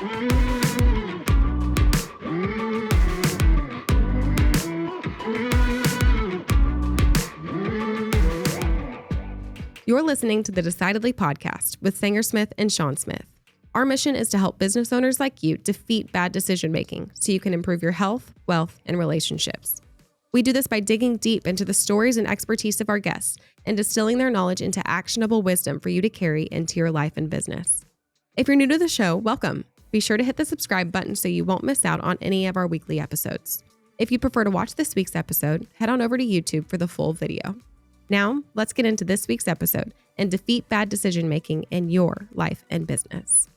You're listening to the Decidedly podcast with Sanger Smith and Sean Smith. Our mission is to help business owners like you defeat bad decision-making so you can improve your health, wealth, and relationships. We do this by digging deep into the stories and expertise of our guests and distilling their knowledge into actionable wisdom for you to carry into your life and business. If you're new to the show, welcome. Be sure to hit the subscribe button so you won't miss out on any of our weekly episodes. If you prefer to watch this week's episode, head on over to YouTube for the full video. Now, let's get into this week's episode and defeat bad decision-making in your life and business.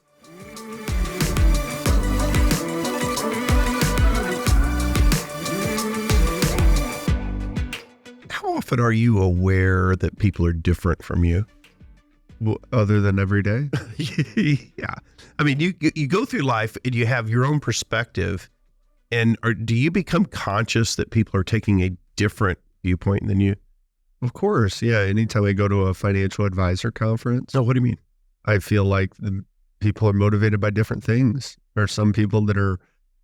How often are you aware that people are different from you? Well, other than every day? Yeah. I mean, you go through life and you have your own perspective. And do you become conscious that people are taking a different viewpoint than you? Of course. Yeah. Anytime I go to a financial advisor conference. So what do you mean? I feel like the people are motivated by different things. There are some people that are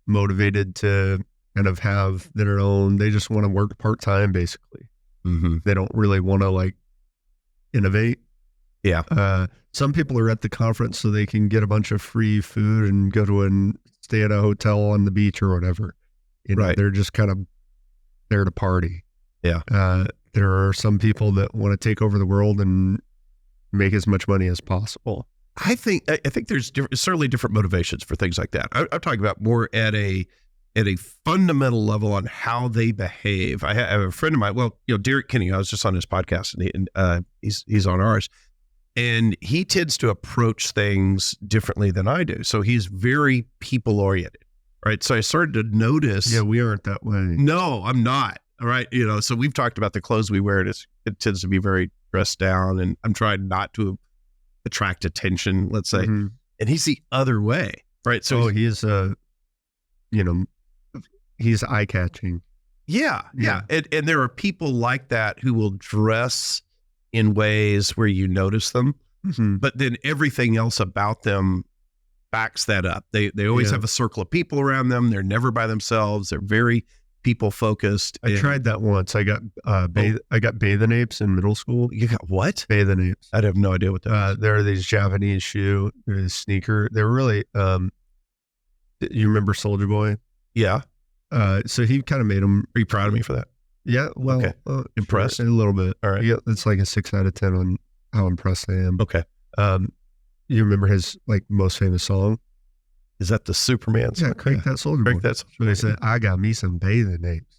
motivated to kind of have their own, they just want to work part-time basically. Mm-hmm. They don't really want to like innovate. Yeah. Some people are at the conference so they can get a bunch of free food and go to and stay at a hotel on the beach or whatever. You know, right. They're just kind of there to party. Yeah. There are some people that want to take over the world and make as much money as possible. I think there's certainly different motivations for things like that. I'm talking about more at a fundamental level on how they behave. I have a friend of mine, Derek Kinney, I was just on his podcast and he's on ours, and he tends to approach things differently than I do. So he's very people oriented, right? So I started to notice. Yeah, we aren't that way. No, I'm not. All right. So we've talked about the clothes we wear. It tends to be very dressed down, and I'm trying not to attract attention, let's say. Mm-hmm. And he's the other way, right? So he's eye-catching. Yeah. And there are people like that who will dress in ways where you notice them, mm-hmm. but then everything else about them backs that up. They always have a circle of people around them. They're never by themselves. They're very people focused. I tried that once. I got bathing apes in middle school. You got what? Bathing apes. I have no idea what that is. There are these Japanese shoe, sneaker. They were really, you remember Soulja Boy? Yeah. So he kind of made them. Are you proud of me for that? Yeah. Well, okay. Impressed? A little bit. All right. Yeah. It's like a 6 out of 10 on how impressed I am. Okay. You remember his like most famous song? Is that the Superman song? Yeah, Crank That Soulja Boy. Crank That Soulja Boy. So they said, I got me some bathing apes.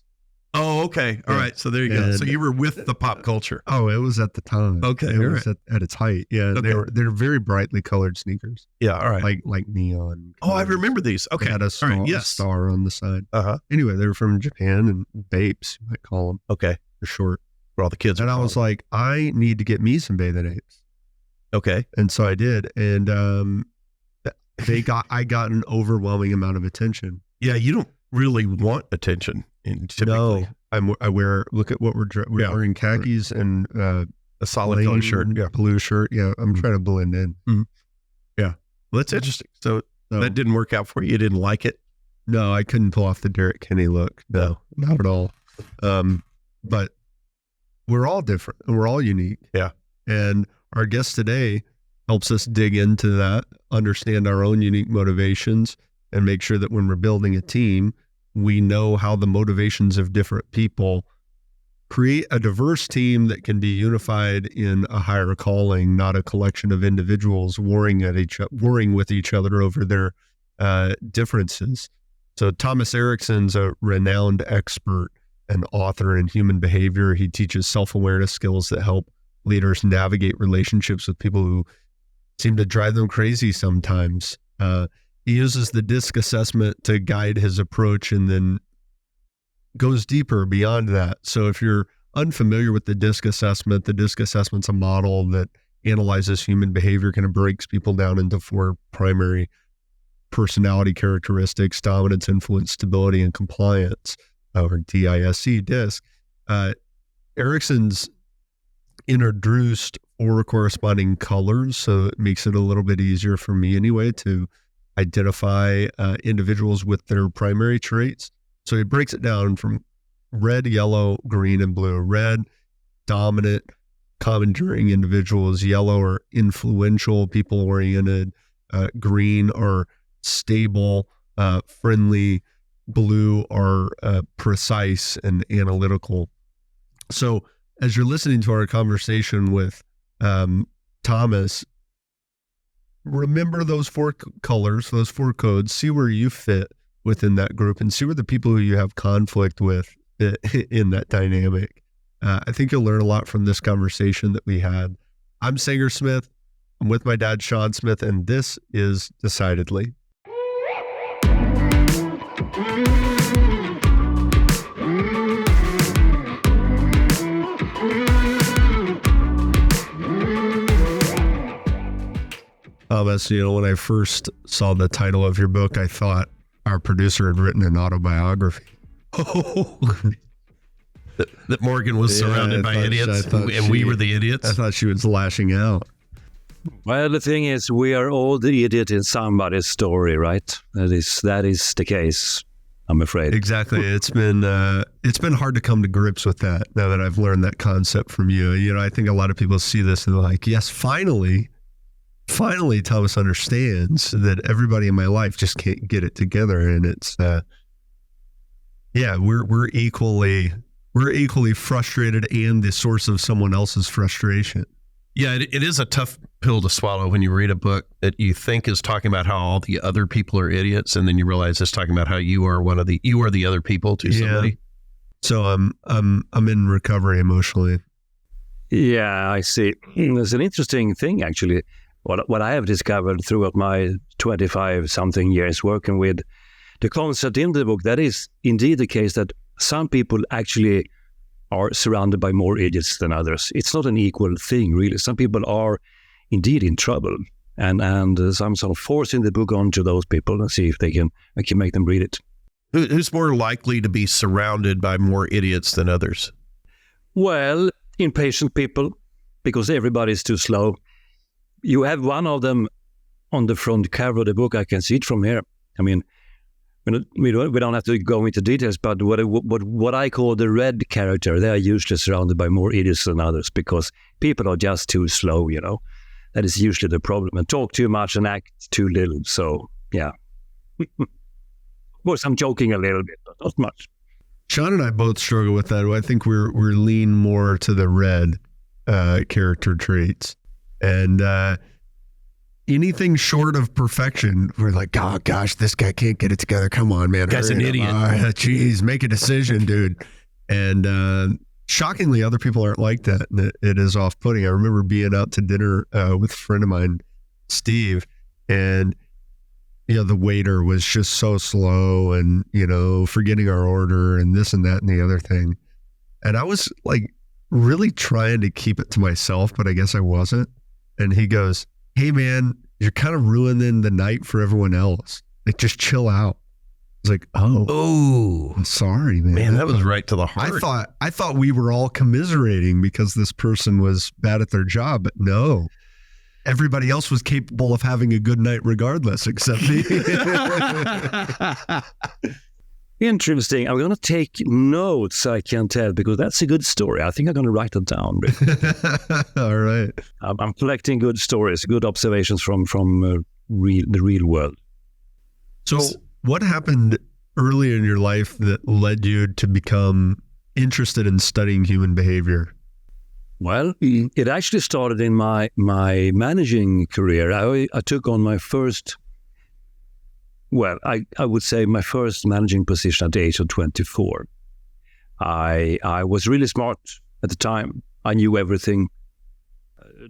Oh, okay. All right. So there you go. So you were with the pop culture. Oh, it was at the time. Okay. It was at its height. Yeah. Okay. They're very brightly colored sneakers. Yeah. All right. Like neon. Oh, I remember these. Okay. They had a star on the side. Uh-huh. Anyway, they were from Japan, and Bapes, you might call them. Okay. For short. For all the kids. And I was like, I need to get me some bathing apes. Okay. And so I did. And I got an overwhelming amount of attention. Yeah, you don't really want attention. No, look at what we're wearing: khakis and a solid color shirt, blue shirt. Yeah, I'm trying to blend in. Mm-hmm. Yeah, well, that's interesting. So that didn't work out for you. You didn't like it. No, I couldn't pull off the Derek Kinney look. No, not at all. But we're all different and we're all unique. Yeah, and our guest today helps us dig into that, understand our own unique motivations, and make sure that when we're building a team, we know how the motivations of different people create a diverse team that can be unified in a higher calling, not a collection of individuals warring with each other over their differences. So Thomas Erikson's a renowned expert and author in human behavior. He teaches self-awareness skills that help leaders navigate relationships with people who seem to drive them crazy sometimes. He uses the DISC assessment to guide his approach and then goes deeper beyond that. So if you're unfamiliar with the DISC assessment's a model that analyzes human behavior, kind of breaks people down into 4 primary personality characteristics: dominance, influence, stability, and compliance, or DISC. Erickson's introduced 4 corresponding colors, so it makes it a little bit easier for me anyway to identify individuals with their primary traits. So he breaks it down from red, yellow, green, and blue. Red, dominant, commandeering individuals. Yellow are influential, people-oriented. Green are stable, friendly. Blue are precise and analytical. So as you're listening to our conversation with Thomas, remember those 4 colors, those 4 codes, see where you fit within that group and see where the people who you have conflict with in that dynamic. I think you'll learn a lot from this conversation that we had. I'm Sanger Smith. I'm with my dad, Sean Smith, and this is Decidedly. Thomas, when I first saw the title of your book, I thought our producer had written an autobiography. Oh, that Morgan was surrounded by idiots, and we were the idiots. I thought she was lashing out. Well, the thing is, we are all the idiot in somebody's story, right? That is the case, I'm afraid. Exactly. It's been hard to come to grips with that now that I've learned that concept from you. I think a lot of people see this and they're like, yes, finally Thomas understands that everybody in my life just can't get it together. And it's, we're equally frustrated and the source of someone else's frustration. Yeah, it is a tough pill to swallow when you read a book that you think is talking about how all the other people are idiots, and then you realize it's talking about how you are the other people to somebody. So I'm in recovery emotionally. Yeah, I see. There's an interesting thing actually. What I have discovered throughout my 25-something years working with the concept in the book, that is indeed the case that some people actually are surrounded by more idiots than others. It's not an equal thing, really. Some people are indeed in trouble, and so I'm sort of forcing the book onto those people and see if I can make them read it. Who's more likely to be surrounded by more idiots than others? Well, impatient people, because everybody's too slow. You have one of them on the front cover of the book. I can see it from here. I mean, we don't have to go into details, but what I call the red character, they are usually surrounded by more idiots than others because people are just too slow, That is usually the problem. And talk too much and act too little. So, yeah. Of course, I'm joking a little bit, but not much. Sean and I both struggle with that. I think we're lean more to the red character traits. And anything short of perfection, we're like, oh gosh, this guy can't get it together. Come on, man. Guy's an idiot. Geez, make a decision, dude. And shockingly, other people aren't like that. It is off-putting. I remember being out to dinner with a friend of mine, Steve, and the waiter was just so slow and, forgetting our order and this and that and the other thing. And I was like really trying to keep it to myself, but I guess I wasn't. And he goes, hey man, you're kind of ruining the night for everyone else. Like, just chill out. I was like, oh, I'm sorry, man. Man, that was right to the heart. I thought we were all commiserating because this person was bad at their job, but no. Everybody else was capable of having a good night regardless, except me. Interesting. I'm going to take notes, I can tell, because that's a good story. I think I'm going to write it down. All right. I'm collecting good stories, good observations from the real world. So what happened early in your life that led you to become interested in studying human behavior? Well, it actually started in my managing career. I took on my first... Well, I would say my first managing position at the age of 24. I was really smart at the time. I knew everything.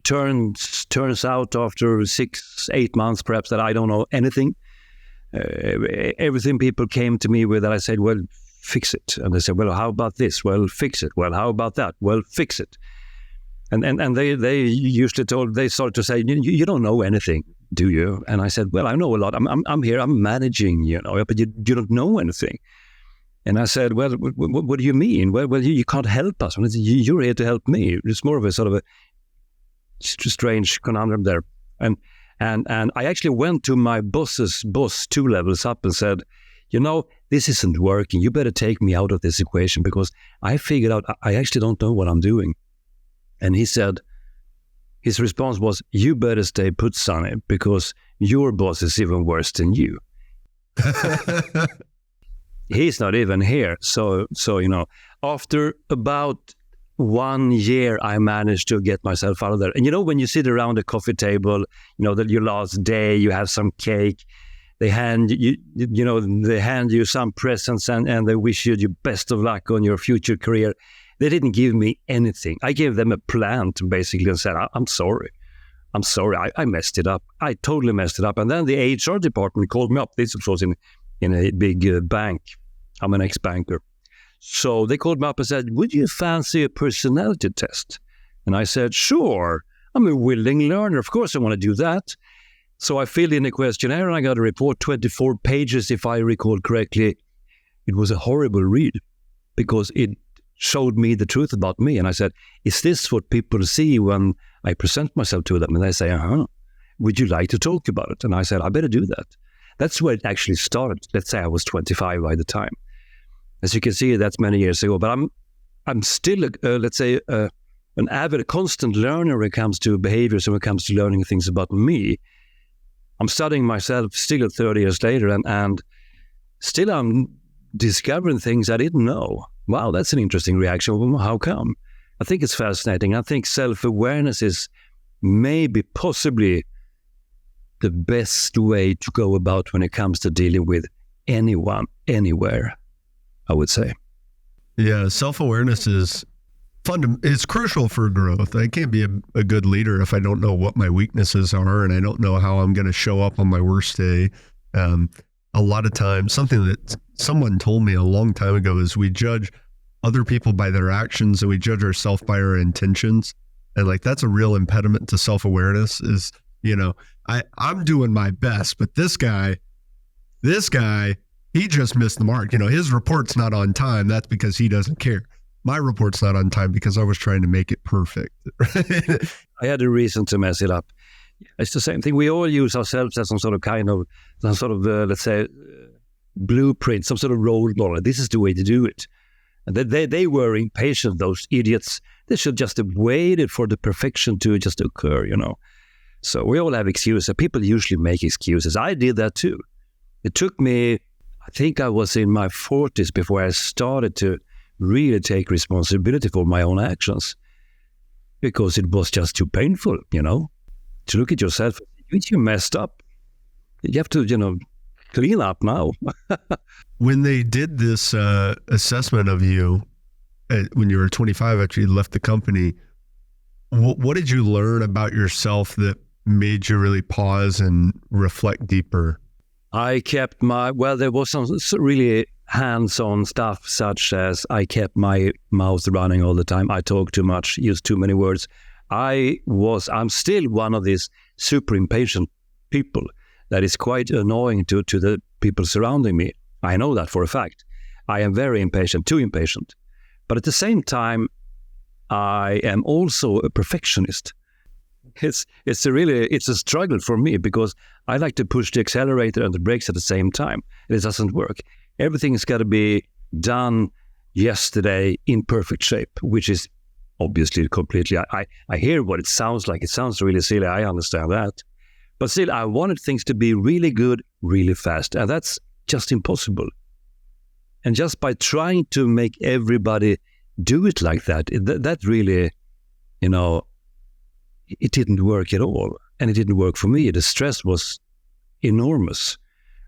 Turns out after 6-8 months, perhaps, that I don't know anything. Everything people came to me with, and I said, well, fix it. And they said, well, how about this? Well, fix it. Well, how about that? Well, fix it. And they usually started to say, you don't know anything, do you? And I said, well, I know a lot. I'm here. I'm managing, but you don't know anything. And I said, well, what do you mean? Well, you can't help us. You're here to help me. It's more of a sort of a strange conundrum there. And And I actually went to my boss's boss 2 levels up and said, this isn't working. You better take me out of this equation because I figured out I actually don't know what I'm doing. And he said, his response was, you better stay put, Sonny, because your boss is even worse than you. He's not even here. So after about 1 year, I managed to get myself out of there. And when you sit around a coffee table, that your last day, you have some cake, they hand you some presents and they wish you best of luck on your future career. They didn't give me anything. I gave them a plant basically and said, I'm sorry. I messed it up. I totally messed it up. And then the HR department called me up. This was in a big bank. I'm an ex-banker. So they called me up and said, would you fancy a personality test? And I said, sure. I'm a willing learner. Of course I want to do that. So I filled in a questionnaire and I got a report, 24 pages, if I recall correctly. It was a horrible read because it showed me the truth about me. And I said, is this what people see when I present myself to them? And they say, would you like to talk about it? And I said, I better do that. That's where it actually started. Let's say I was 25 by the time. As you can see, that's many years ago. But I'm still, an avid, constant learner when it comes to behaviors and when it comes to learning things about me. I'm studying myself still 30 years later, and still I'm discovering things I didn't know. Wow, that's an interesting reaction. Well, how come? I think it's fascinating. I think self-awareness is maybe possibly the best way to go about when it comes to dealing with anyone, anywhere, I would say. Yeah, self-awareness is it's crucial for growth. I can't be a good leader if I don't know what my weaknesses are and I don't know how I'm going to show up on my worst day. A lot of times, something that someone told me a long time ago is we judge other people by their actions and we judge ourselves by our intentions. And that's a real impediment to self-awareness is, I'm doing my best, but this guy, he just missed the mark. His report's not on time. That's because he doesn't care. My report's not on time because I was trying to make it perfect. I had a reason to mess it up. It's the same thing. We all use ourselves as some sort of let's say, blueprint, some sort of role model. This is the way to do it. And they were impatient, those idiots. They should just have waited for the perfection to just occur, So we all have excuses. People usually make excuses. I did that too. It took me, I think I was in my 40s before I started to really take responsibility for my own actions because it was just too painful, to look at yourself. You messed up. You have to, clean up now. When they did this assessment of you when you were 25 after you left the company, what did you learn about yourself that made you really pause and reflect deeper? I kept there was some really hands-on stuff, such as I kept my mouth running all the time. I talked too much, used too many words. I'm still one of these super impatient people that is quite annoying to the people surrounding me. I know that for a fact. I am very impatient, too impatient. But at the same time, I am also a perfectionist. It's a struggle for me because I like to push the accelerator and the brakes at the same time. It doesn't work. Everything's got to be done yesterday in perfect shape, which is obviously completely, I hear what it sounds like. It sounds really silly. I understand that. But still, I wanted things to be really good, really fast. And that's just impossible. And just by trying to make everybody do it like that, that really, it didn't work at all. And it didn't work for me. The stress was enormous.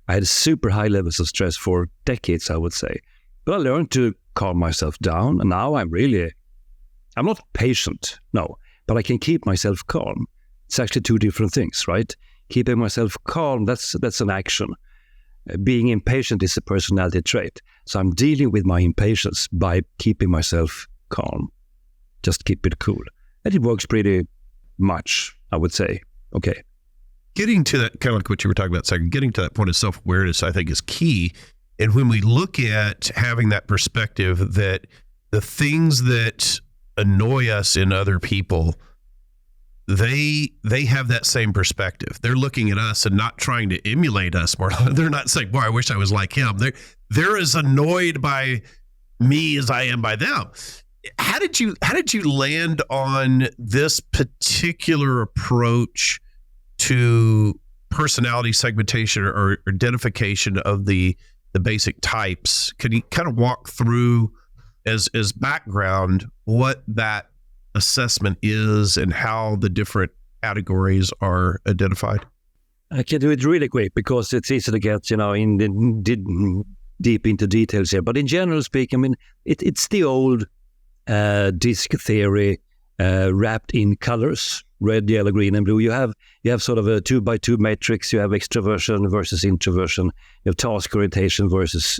I had super high levels of stress for decades, I would say. But I learned to calm myself down. And now I'm not patient, no, but I can keep myself calm. It's actually two different things, right? Keeping myself calm, that's an action. Being impatient is a personality trait. So I'm dealing with my impatience by keeping myself calm. Just keep it cool. And it works pretty much, I would say. Okay. Getting to that, kind of like what you were talking about a second, getting to that point of self-awareness, I think is key. And when we look at having that perspective that the things that annoy us in other people they have that same perspective. They're looking at us and not trying to emulate us more. They're not saying, boy, I wish I was like him. They're as annoyed by me as I am by them. How did you land on this particular approach to personality segmentation or identification of the basic types? Can you kind of walk through as background what that assessment is and how the different categories are identified? I can do it really quick because it's easy to get, deep into details here. But in general speaking, I mean, it's the old disc theory wrapped in colors: red, yellow, green, and blue. You have sort of a 2x2 matrix. You have extroversion versus introversion. You have task orientation versus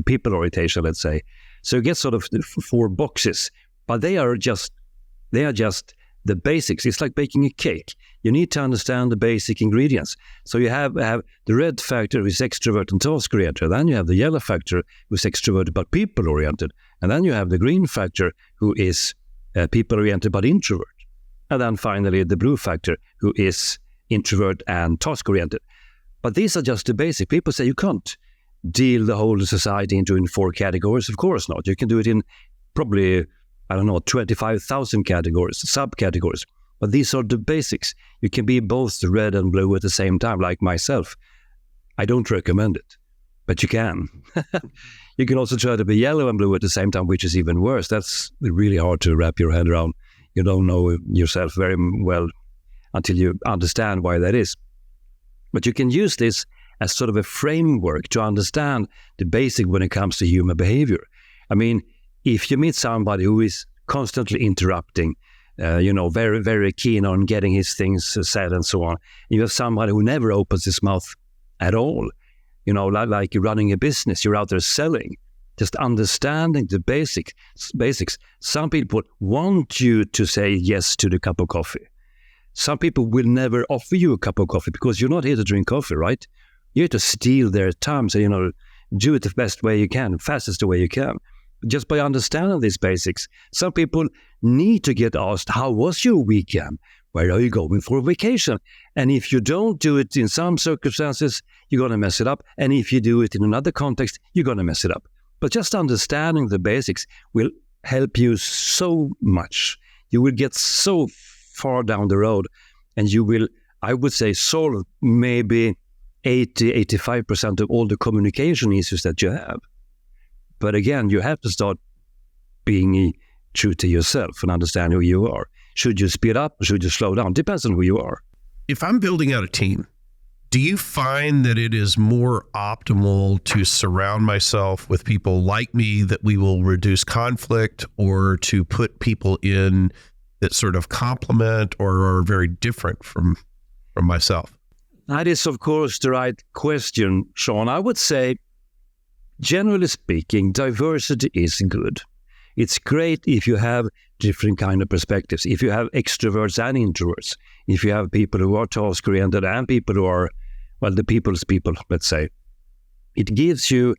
people orientation, let's say. So you get sort of 4 boxes, but they are just the basics. It's like baking a cake. You need to understand the basic ingredients. So you have the red factor who is extrovert and task oriented. Then you have the yellow factor who is extroverted but people oriented. And then you have the green factor who is people oriented but introvert. And then finally the blue factor who is introvert and task oriented. But these are just the basic. People say you can't deal the whole society into 4 categories. Of course not. You can do it in probably 25,000 categories, subcategories. But these are the basics. You can be both red and blue at the same time, like myself. I don't recommend it, but you can. You can also try to be yellow and blue at the same time, which is even worse. That's really hard to wrap your head around. You don't know yourself very well until you understand why that is. But you can use this as sort of a framework to understand the basic when it comes to human behavior. I mean, if you meet somebody who is constantly interrupting, very, very keen on getting his things said and so on, and you have somebody who never opens his mouth at all, like you're running a business, you're out there selling, just understanding the basics. Some people want you to say yes to the cup of coffee. Some people will never offer you a cup of coffee because you're not here to drink coffee, right? You're here to steal their time, so, do it the best way you can, fastest way you can. Just by understanding these basics. Some people need to get asked, how was your weekend? Where are you going for a vacation? And if you don't do it in some circumstances, you're going to mess it up. And if you do it in another context, you're going to mess it up. But just understanding the basics will help you so much. You will get so far down the road, and you will, I would say, solve maybe 80-85% of all the communication issues that you have. But again, you have to start being true to yourself and understand who you are. Should you speed up or should you slow down? Depends on who you are. If I'm building out a team, do you find that it is more optimal to surround myself with people like me that we will reduce conflict, or to put people in that sort of complement or are very different from myself? That is, of course, the right question, Sean. I would say, generally speaking, diversity is good. It's great if you have different kind of perspectives, if you have extroverts and introverts, if you have people who are task-oriented and people who are, the people's people, let's say. It gives you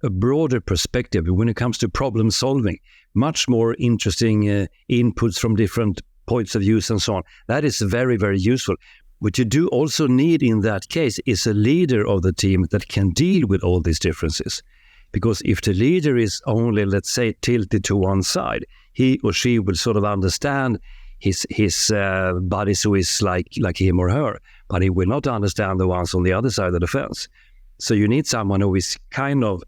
a broader perspective when it comes to problem solving, much more interesting inputs from different points of view and so on. That is very, very useful. What you do also need in that case is a leader of the team that can deal with all these differences. Because if the leader is only, let's say, tilted to one side, he or she will sort of understand his buddies who is like him or her, but he will not understand the ones on the other side of the fence. So you need someone who is kind of,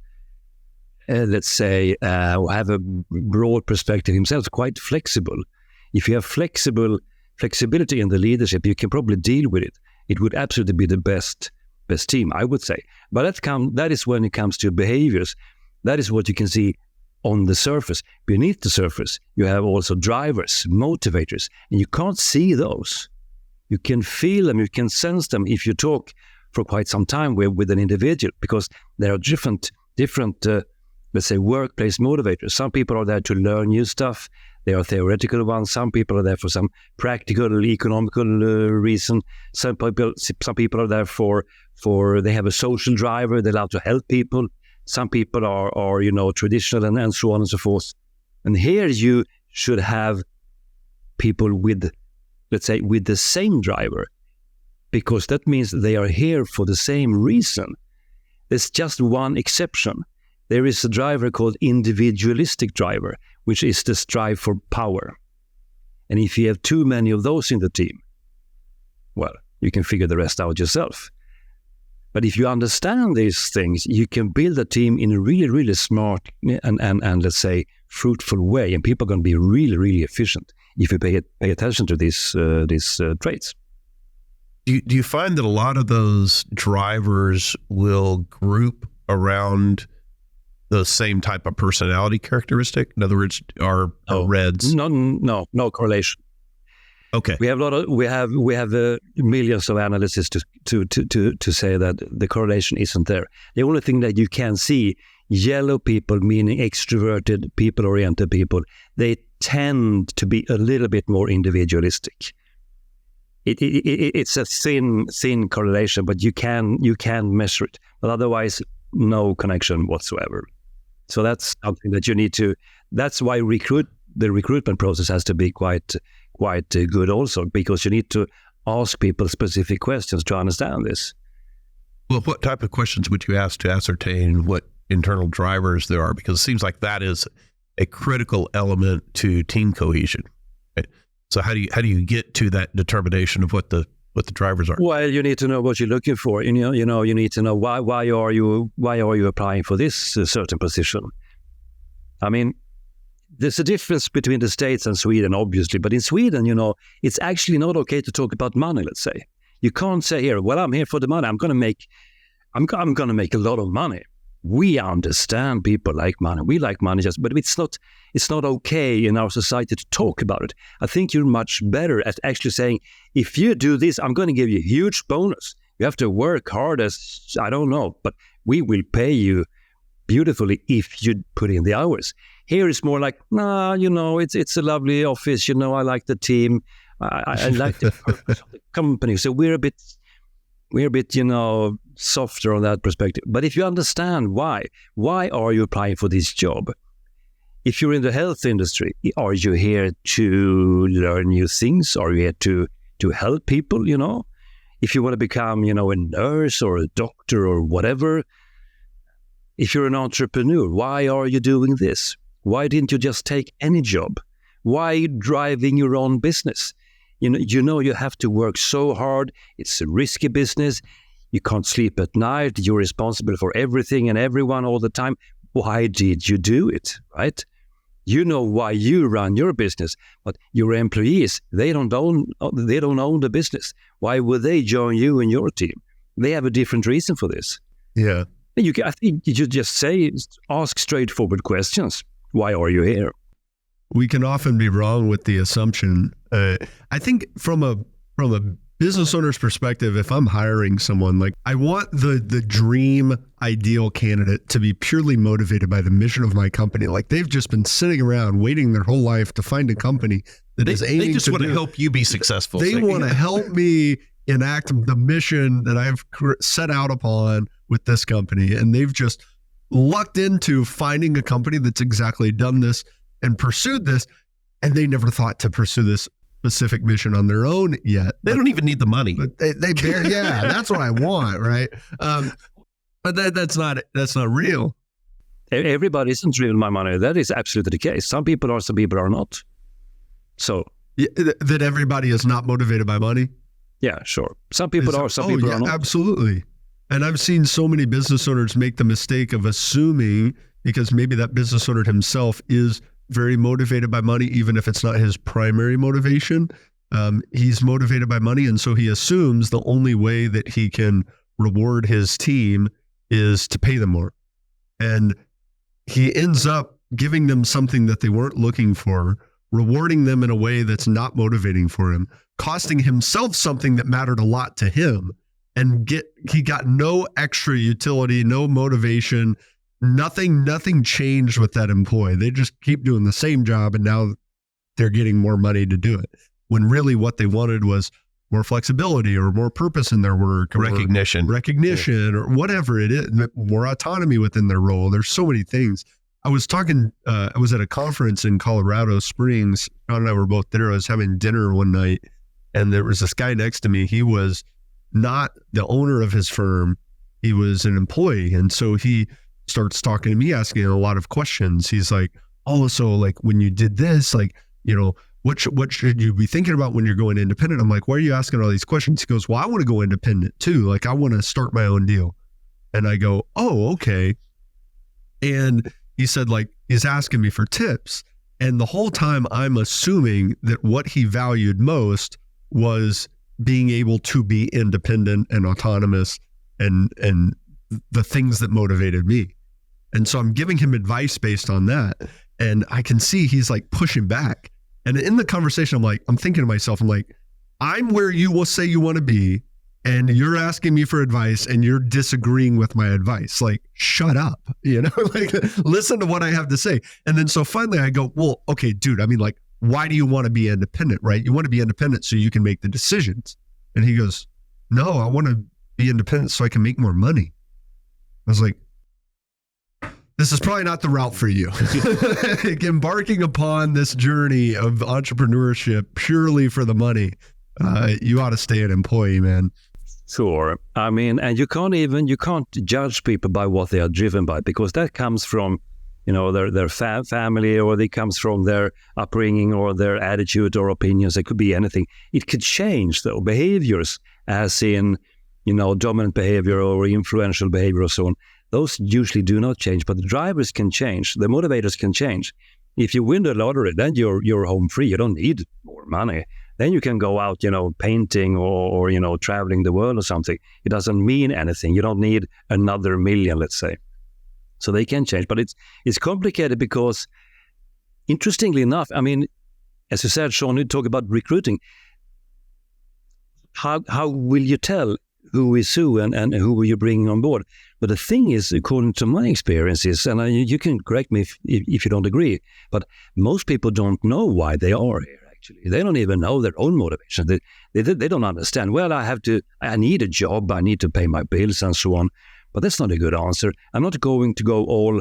let's say, who have a broad perspective himself, quite flexible. If you have flexibility in the leadership, you can probably deal with it. It would absolutely be the best team, I would say. But that is when it comes to behaviors. That is what you can see on the surface. Beneath the surface, you have also drivers, motivators, and you can't see those. You can feel them, you can sense them if you talk for quite some time with an individual, because there are different let's say, workplace motivators. Some people are there to learn new stuff. They are theoretical ones. Some people are there for some practical, economical reason. Some people are there for they have a social driver. They're allowed to help people. Some people are traditional and so on and so forth. And here you should have people with let's say, with the same driver, because that means they are here for the same reason. There's just one exception. There is a driver called individualistic driver, which is the strive for power. And if you have too many of those in the team, well, you can figure the rest out yourself. But if you understand these things, you can build a team in a really, really smart and let's say, fruitful way. And people are going to be really, really efficient if you pay attention to these traits. Do you find that a lot of those drivers will group around the same type of personality characteristic? In other words, are reds? No correlation. Okay. We have millions of analysis to say that the correlation isn't there. The only thing that you can see, yellow people, meaning extroverted, people-oriented people, they tend to be a little bit more individualistic. It's a thin correlation, but you can measure it. But otherwise, no connection whatsoever. So that's something that you need to. That's why the recruitment process has to be quite good also, because you need to ask people specific questions to understand this. Well, what type of questions would you ask to ascertain what internal drivers there are? Because it seems like that is a critical element to team cohesion. Right? So how do you get to that determination of what the drivers are? Well, you need to know what you're looking for. You need to know why are you applying for this certain position. I mean, there's a difference between the States and Sweden, obviously. But in Sweden, it's actually not okay to talk about money, let's say. You can't say here, well, I'm here for the money. I'm going to make a lot of money. We understand people like money. We like money, but it's not okay in our society to talk about it. I think you're much better at actually saying, if you do this, I'm going to give you a huge bonus. You have to work hard I don't know, but we will pay you beautifully if you put in the hours. Here it's more like, it's a lovely office. I like the team. I like the purpose of the company. So we're a bit, softer on that perspective. But if you understand why are you applying for this job? If you're in the health industry, are you here to learn new things? Are you here to help people? If you want to become, a nurse or a doctor or whatever. If you're an entrepreneur, why are you doing this? Why didn't you just take any job? Why driving your own business? You have to work so hard. It's a risky business. You can't sleep at night. You're responsible for everything and everyone all the time. Why did you do it, right? You know why you run your business, but your employees, they don't own the business. Why would they join you in your team? They have a different reason for this. Yeah. I think you should just ask straightforward questions. Why are you here? We can often be wrong with the assumption. I think from a business owner's perspective, if I'm hiring someone, like I want the dream ideal candidate to be purely motivated by the mission of my company. Like they've just been sitting around waiting their whole life to find a company that is aiming to They just want to help you be successful. They want to help me enact the mission that I've set out upon with this company. And they've just lucked into finding a company that's exactly done this and pursued this. And they never thought to pursue this specific mission on their own yet. They don't even need the money. But they bear, yeah, that's what I want, right? But that's not real. Everybody isn't driven by money. That is absolutely the case. Some people are, some people are not. So that everybody is not motivated by money. Yeah, sure. Some people are, some people are not. Absolutely. And I've seen so many business owners make the mistake of assuming, because maybe that business owner himself is very motivated by money, even if it's not his primary motivation. He's motivated by money. And so he assumes the only way that he can reward his team is to pay them more. And he ends up giving them something that they weren't looking for, rewarding them in a way that's not motivating for him, costing himself something that mattered a lot to him. And he got no extra utility, no motivation, nothing changed with that employee. They just keep doing the same job, and now they're getting more money to do it. When really what they wanted was more flexibility or more purpose in their work, recognition, or whatever it is, more autonomy within their role. There's so many things. I was at a conference in Colorado Springs. John and I were both there. I was having dinner one night, And there was this guy next to me. He was not the owner of his firm. He was an employee. And so he starts talking to me, asking a lot of questions. He's like, oh, so like when you did this, like, you know, what should you be thinking about when you're going independent? I'm like, why are you asking all these questions? He goes, well, I want to go independent too. Like, I want to start my own deal. And I go, oh, okay. And he said, like, he's asking me for tips. And the whole time I'm assuming that what he valued most was being able to be independent and autonomous and the things that motivated me. And so I'm giving him advice based on that. And I can see he's like pushing back. And in the conversation, I'm thinking to myself, I'm like, I'm where you will say you want to be, and you're asking me for advice and you're disagreeing with my advice. Like, shut up, you know, like listen to what I have to say. And then so finally I go, well, okay, dude, I mean, like, why do you want to be independent, right? You want to be independent so you can make the decisions. And he goes, no, I want to be independent so I can make more money. I was like, this is probably not the route for you. Embarking upon this journey of entrepreneurship purely for the money, you ought to stay an employee, man. Sure. I mean, and you can't judge people by what they are driven by, because that comes from, you know, their family, or it comes from their upbringing or their attitude or opinions. It could be anything. It could change, though, behaviors, as in, you know, dominant behavior or influential behavior or so on. Those usually do not change, but the drivers can change. The motivators can change. If you win the lottery, then you're home free. You don't need more money. Then you can go out, you know, painting or you know, traveling the world or something. It doesn't mean anything. You don't need another million, let's say. So they can change, but it's complicated because, interestingly enough, I mean, as you said, Sean, you talk about recruiting. How will you tell who is who and who are you bringing on board? But the thing is, according to my experiences, and you can correct me if you don't agree, but most people don't know why they are here, actually. They don't even know their own motivation. They don't understand, well, I need a job, I need to pay my bills and so on. But that's not a good answer. I'm not going to go all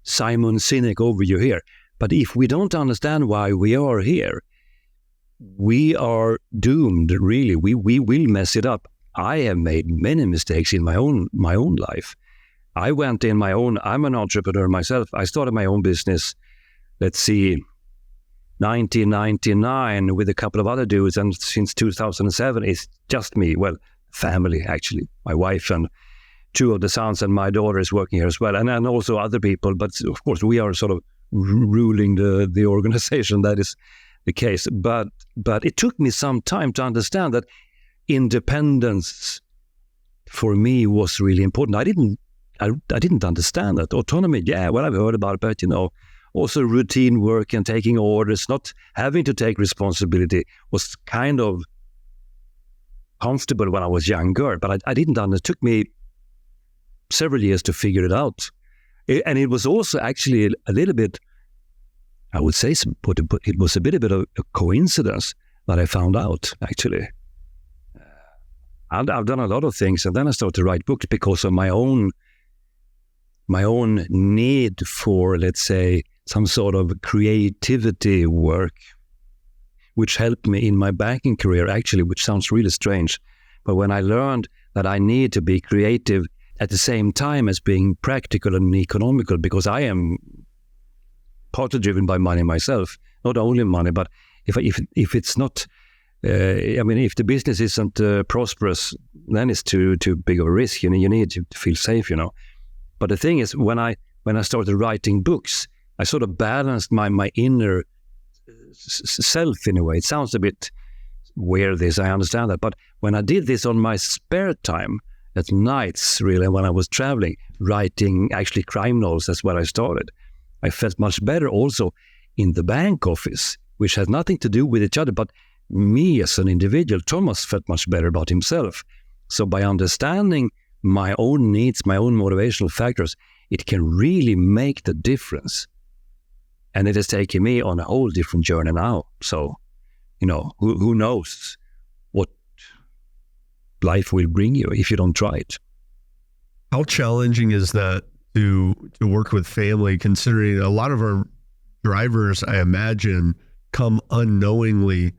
Simon Sinek over you here. But if we don't understand why we are here, we are doomed, really. We will mess it up. I have made many mistakes in my own life. I went in my own, I'm an entrepreneur myself. I started my own business, let's see, 1999 with a couple of other dudes. And since 2007, it's just me. Well, family, actually, my wife and two of the sons, and my daughter is working here as well. And also other people. But of course, we are sort of ruling the organization. That is the case. But it took me some time to understand that independence for me was really important. I didn't understand that. Autonomy, yeah, well, I've heard about it, but, you know, also routine work and taking orders, not having to take responsibility was kind of comfortable when I was younger, but I didn't understand. It took me several years to figure it out. And it was also actually a little bit, I would say, it was a bit of a coincidence that I found out, actually. I've done a lot of things, and then I started to write books because of my own need for, let's say, some sort of creativity work, which helped me in my banking career, actually, which sounds really strange. But when I learned that I need to be creative at the same time as being practical and economical, because I am partly driven by money myself, not only money, but if it's not, if the business isn't prosperous, then it's too big of a risk. You need to feel safe, you know. But the thing is, when I started writing books, I sort of balanced my inner self in a way. It sounds a bit weird, this, I understand that. But when I did this on my spare time, at nights, really, when I was traveling, writing actually crime novels, that's where I started. I felt much better also in the bank office, which has nothing to do with each other, but me as an individual. Thomas felt much better about himself. So by understanding my own needs, my own motivational factors, it can really make the difference. And it has taken me on a whole different journey now. So, you know, who knows what life will bring you if you don't try it. How challenging is that to work with family, considering a lot of our drivers, I imagine, come unknowingly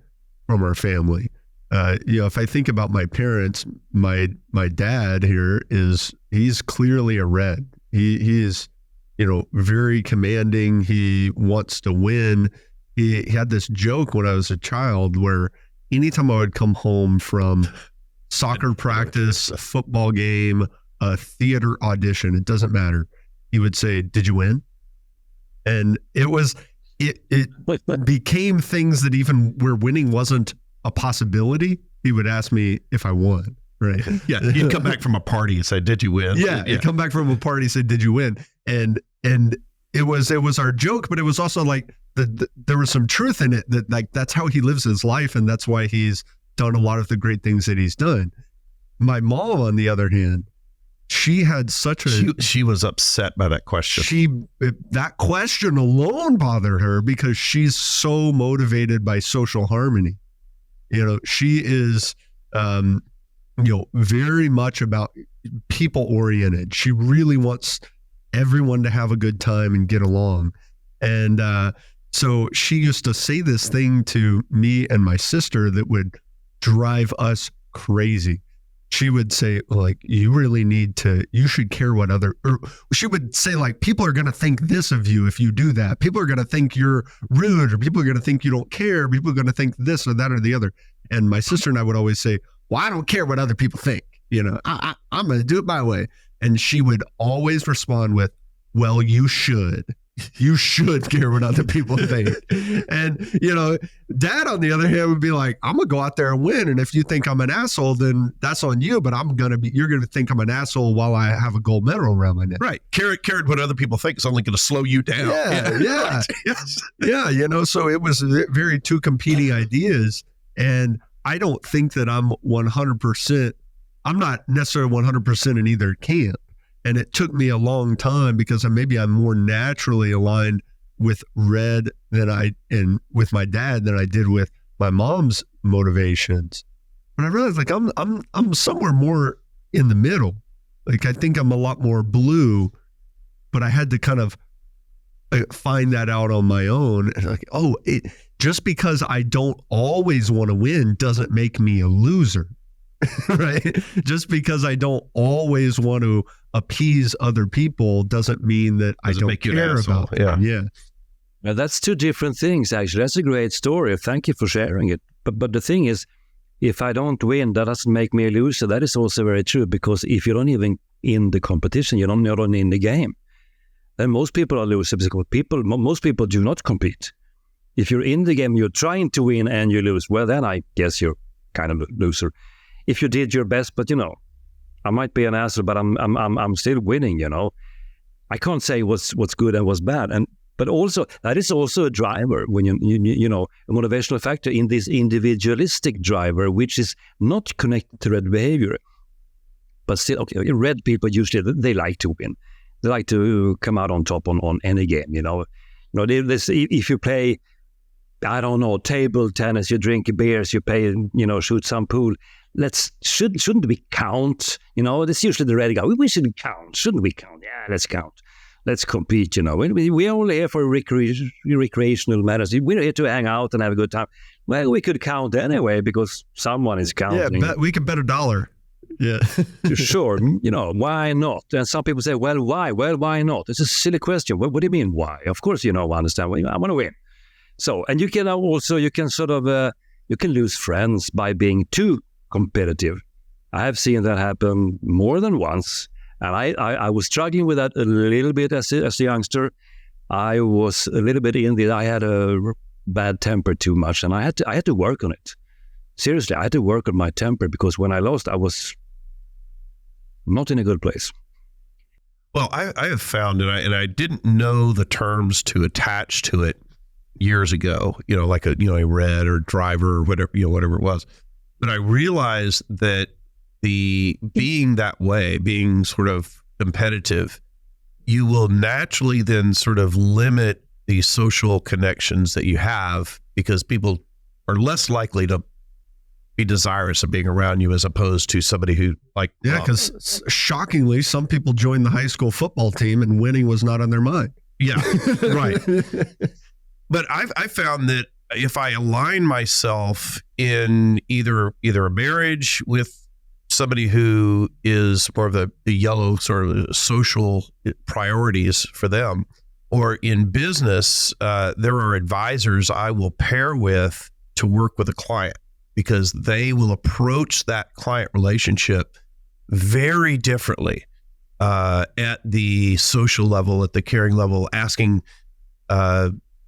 from our family. If I think about my parents, my dad here he's clearly a red. He is, very commanding. He wants to win. He had this joke when I was a child where anytime I would come home from soccer practice, a football game, a theater audition, it doesn't matter, he would say, "Did you win?" And it became things that even where winning wasn't a possibility, he would ask me if I won. Right. Yeah. You'd come back from a party and say, "Did you win?" Yeah. You'd come back from a party and say, "Did you win?" And it was our joke, but it was also like there was some truth in it that like that's how he lives his life, and that's why he's done a lot of the great things that he's done. My mom, on the other hand, she had such she was upset by that question. That question alone bothered her because she's so motivated by social harmony. She is very much about people oriented. She really wants everyone to have a good time and get along. And so she used to say this thing to me and my sister that would drive us crazy. She would say, like, you should care what or she would say, like, people are going to think this of you if you do that. People are going to think you're rude, or people are going to think you don't care. People are going to think this or that or the other. And my sister and I would always say, well, I don't care what other people think. I'm going to do it my way. And she would always respond with, well, you should. You should care what other people think. And, Dad, on the other hand, would be like, I'm going to go out there and win. And if you think I'm an asshole, then that's on you. But you're going to think I'm an asshole while I have a gold medal around my neck. Right. Care what other people think is only going to slow you down. Yeah. Yeah. So it was very two competing ideas. And I don't think that I'm not necessarily 100% in either camp. And it took me a long time because maybe I'm more naturally aligned with red and with my dad than I did with my mom's motivations. But I realized like I'm somewhere more in the middle. Like I think I'm a lot more blue, but I had to kind of find that out on my own. And like, just because I don't always want to win doesn't make me a loser. Right? Just because I don't always want to appease other people doesn't mean that I don't care about them. Yeah. Now, that's two different things, actually. That's a great story. Thank you for sharing it. But the thing is, if I don't win, that doesn't make me a loser. That is also very true, because if you're not even in the competition, you're not in the game, then most people are losers because most people do not compete. If you're in the game, you're trying to win and you lose, well, then I guess you're kind of a loser. If you did your best, but I might be an asshole, but I'm still winning. I can't say what's good and what's bad, but also that is also a driver when a motivational factor in this individualistic driver, which is not connected to red behavior, but still red people usually they like to win, they like to come out on top on any game. If you play, I don't know, table tennis, you drink beers, you play, shoot some pool. Shouldn't we count? That's usually the red guy. We should count. Shouldn't we count? Yeah, let's count. Let's compete. We're only here for recreational matters. We're here to hang out and have a good time. Well, we could count anyway because someone is counting. Yeah, we could bet $1. Yeah, sure. Why not? And some people say, well, why? Well, why not? It's a silly question. What do you mean, why? Of course, I understand. Well, I want to win. So, and you can lose friends by being too competitive. I have seen that happen more than once, and I was struggling with that a little bit as a youngster. I was a little bit I had a bad temper too much, and I had to work on it. Seriously, I had to work on my temper because when I lost, I was not in a good place. Well, I have found, and I didn't know the terms to attach to it years ago. Like a red or driver or whatever it was. But I realized that being that way, being sort of competitive, you will naturally then sort of limit the social connections that you have because people are less likely to be desirous of being around you as opposed to somebody who because shockingly, some people joined the high school football team and winning was not on their mind. Yeah, right. But I found that if I align myself in either a marriage with somebody who is more of the yellow sort of social priorities for them, or in business, there are advisors I will pair with to work with a client, because they will approach that client relationship very differently at the social level, at the caring level, asking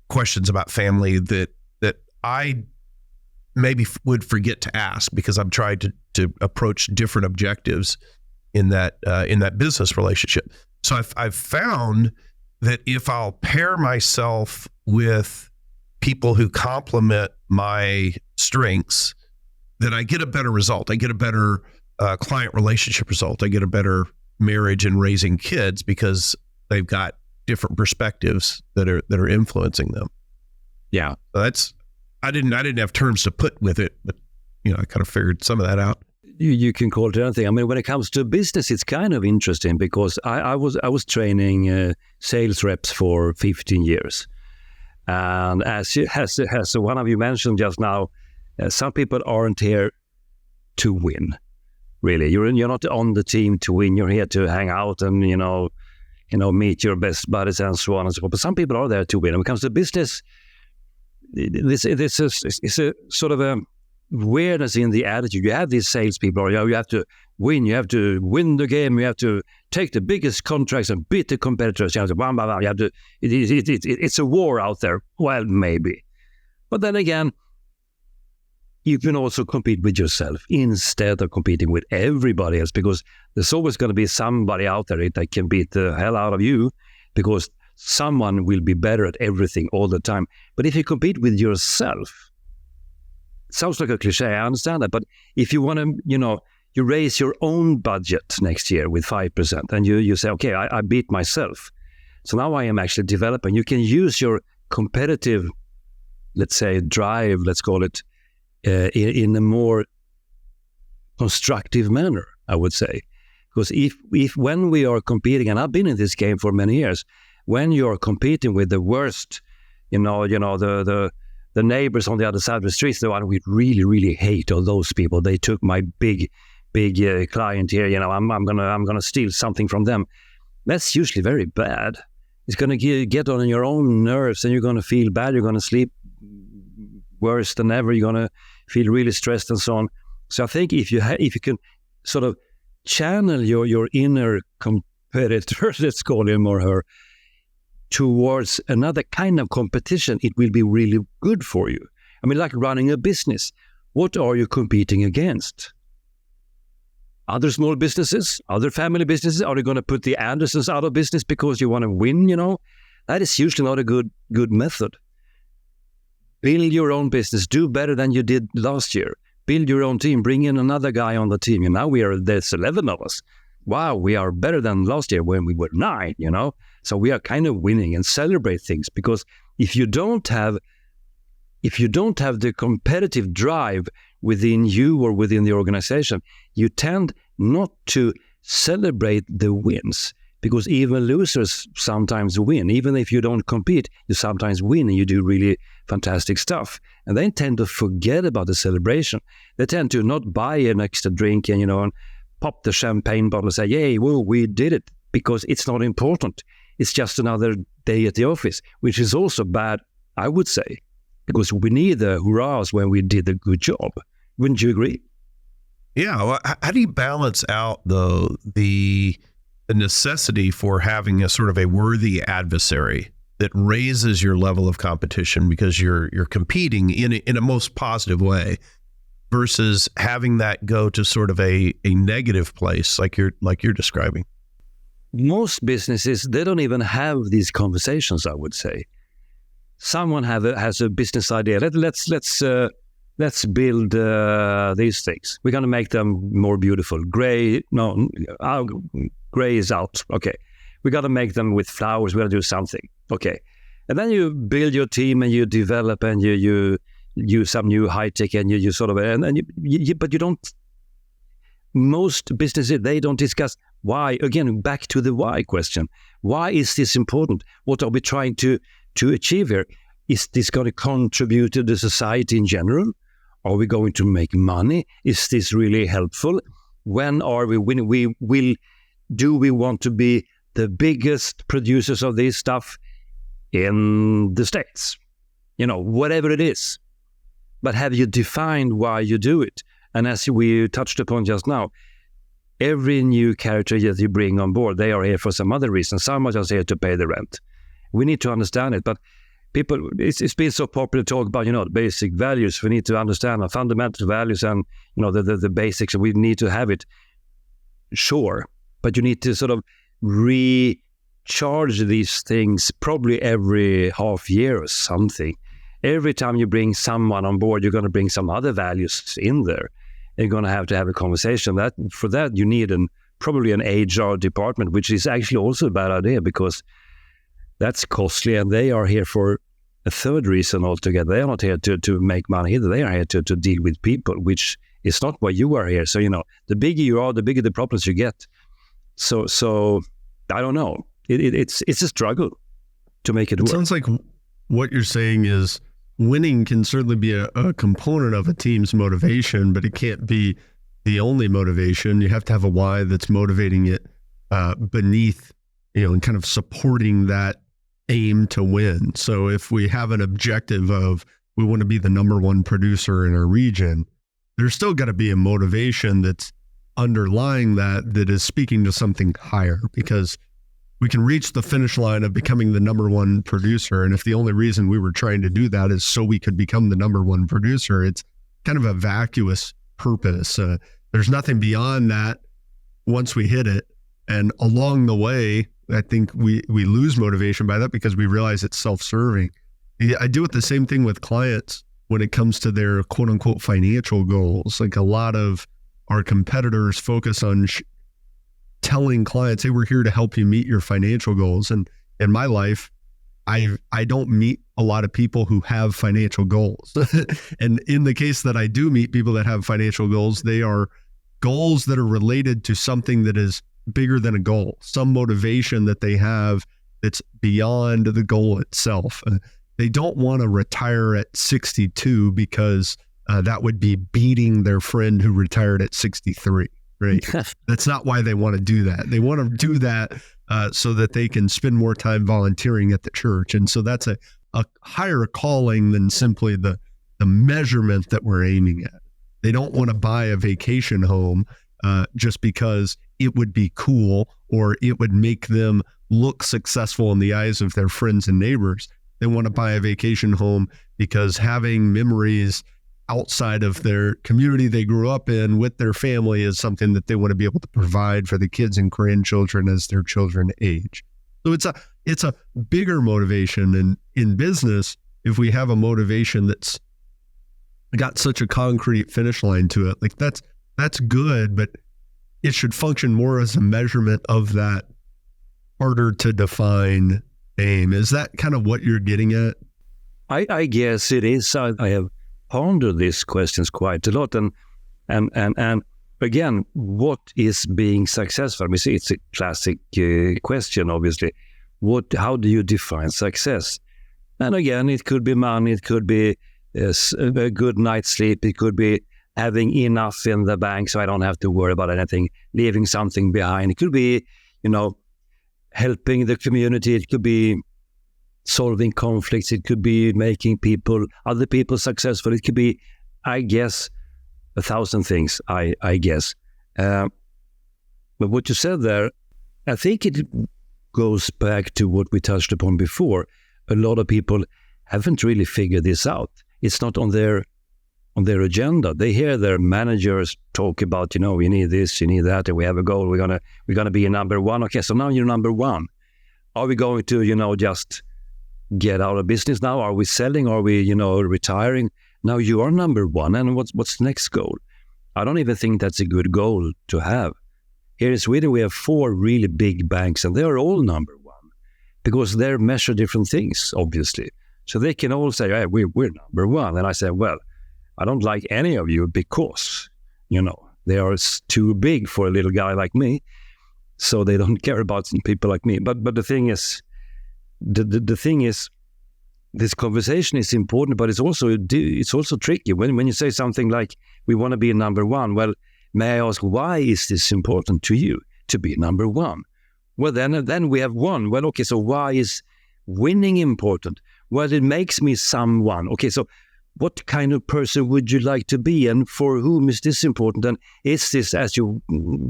questions about family that I maybe would forget to ask because I'm trying to approach different objectives in that business relationship. So I've found that if I'll pair myself with people who complement my strengths, then I get a better result. I get a better client relationship result. I get a better marriage and raising kids because they've got different perspectives that are influencing them. Yeah, so I didn't have terms to put with it, but I kind of figured some of that out. You can call it anything. I mean, when it comes to business, it's kind of interesting because I was training sales reps for 15 years, and as one of you mentioned just now, some people aren't here to win. Really, you're not on the team to win. You're here to hang out and meet your best buddies and so on and so forth. But some people are there to win. When it comes to business, this is a sort of a weirdness in the attitude. You have these salespeople, you have to win. You have to win the game. You have to take the biggest contracts and beat the competitors. You have to blah, blah, blah. You have to. It's a war out there. Well, maybe, but then again, you can also compete with yourself instead of competing with everybody else, because there's always going to be somebody out there that can beat the hell out of you, because someone will be better at everything all the time. But if you compete with yourself, it sounds like a cliche, I understand that, but if you want to, you raise your own budget next year with 5%, and you say, okay, I beat myself. So now I am actually developing. You can use your competitive, let's say, drive, let's call it, in a more constructive manner, I would say. Because if when we are competing, and I've been in this game for many years, when you're competing with the worst, the neighbors on the other side of the street, the one we really, really hate, all those people, they took my big client here, I'm gonna steal something from them. That's usually very bad. It's gonna get on your own nerves, and you're gonna feel bad. You're gonna sleep worse than ever. You're gonna feel really stressed and so on. So I think if you can sort of channel your inner competitor, let's call him or her, towards another kind of competition, it will be really good for you. I mean, like running a business. What are you competing against? Other small businesses, other family businesses? Are you going to put the Andersons out of business because you want to win? That is usually not a good method. Build your own business. Do better than you did last year. Build your own team. Bring in another guy on the team. And now there's 11 of us. Wow, we are better than last year when we were 9, So we are kind of winning, and celebrate things. Because if you don't have the competitive drive within you or within the organization, you tend not to celebrate the wins. Because even losers sometimes win. Even if you don't compete, you sometimes win and you do really fantastic stuff. And they tend to forget about the celebration. They tend to not buy an extra drink and pop the champagne bottle and say, yay, well, we did it, because it's not important. It's just another day at the office, which is also bad, I would say, because we need the hurrahs when we did a good job. Wouldn't you agree? Yeah. Well, how do you balance out, though, the necessity for having a sort of a worthy adversary that raises your level of competition because you're competing in a most positive way, versus having that go to sort of a negative place like you're describing? Most businesses, they don't even have these conversations, I would say. Someone has a business idea. Let's build these things. We're going to make them more beautiful. Gray is out. Okay. We got to make them with flowers. We got to do something. Okay. And then you build your team and you develop and you use some new high tech and you sort of, but you don't, most businesses, they don't discuss why. Again, back to the why question. Why is this important? What are we trying to achieve here? Is this going to contribute to the society in general? Are we going to make money? Is this really helpful? When do we want to be the biggest producers of this stuff in the States? Whatever it is. But have you defined why you do it? And as we touched upon just now, every new character that you bring on board, they are here for some other reason. Some are just here to pay the rent. We need to understand it. But people, it's been so popular to talk about, the basic values. We need to understand our fundamental values and, the basics. We need to have it. Sure. But you need to sort of recharge these things probably every half year or something. Every time you bring someone on board, you're going to bring some other values in there. You're going to have a conversation. For that, you need probably an HR department, which is actually also a bad idea because that's costly, and they are here for a third reason altogether. They are not here to make money either. They are here to deal with people, which is not why you are here. So, the bigger you are, the bigger the problems you get. So I don't know. It's a struggle to make it work. It sounds like what you're saying is winning can certainly be a component of a team's motivation, but it can't be the only motivation. You have to have a why that's motivating it beneath, and kind of supporting that aim to win. So if we have an objective of we want to be the number one producer in our region, there's still got to be a motivation that's underlying that is speaking to something higher, because we can reach the finish line of becoming the number one producer. And if the only reason we were trying to do that is so we could become the number one producer, it's kind of a vacuous purpose. There's nothing beyond that once we hit it. And along the way, I think we lose motivation by that because we realize it's self-serving. I do it the same thing with clients when it comes to their quote unquote financial goals. Like a lot of our competitors focus on telling clients, hey, we're here to help you meet your financial goals. And in my life, I don't meet a lot of people who have financial goals. And in the case that I do meet people that have financial goals, they are goals that are related to something that is bigger than a goal, some motivation that they have that's beyond the goal itself. They don't want to retire at 62 because that would be beating their friend who retired at 63. Right. That's not why they want to do that. They want to do that so that they can spend more time volunteering at the church. And so that's a higher calling than simply the measurement that we're aiming at. They don't want to buy a vacation home just because it would be cool or it would make them look successful in the eyes of their friends and neighbors. They want to buy a vacation home because having memories outside of their community they grew up in with their family is something that they want to be able to provide for the kids and grandchildren as their children age. So it's a bigger motivation. And in business, if we have a motivation that's got such a concrete finish line to it, like that's good, but it should function more as a measurement of that harder to define aim. Is that kind of what you're getting at? I guess it is. I have pondered these questions quite a lot, and again, what is being successful? I mean, see, it's a classic question, obviously. How do you define success? And again, it could be money, it could be a good night's sleep, it could be having enough in the bank so I don't have to worry about anything, leaving something behind. It could be, helping the community. It could be solving conflicts. It could be making other people successful. It could be, I guess, 1,000 things, I guess. But what you said there, I think it goes back to what we touched upon before. A lot of people haven't really figured this out. It's not on their agenda. They hear their managers talk about, you need this, you need that, and we have a goal. We're gonna be number one. Okay, so now you're number one. Are we going to, just get out of business now? Are we selling? Are we, retiring? Now you are number one, and what's the next goal? I don't even think that's a good goal to have. Here in Sweden, we have 4 really big banks, and they are all number one because they measure different things, obviously. So they can all say, hey, we're number one. And I say, well, I don't like any of you because, they are too big for a little guy like me. So they don't care about people like me. But the thing is, the thing is, this conversation is important, but it's also tricky. When you say something like, we want to be number one, well, may I ask, why is this important to you to be number one? Well, then we have won. Well, okay, so why is winning important? Well, it makes me someone. Okay, so what kind of person would you like to be, and for whom is this important? And is this, as you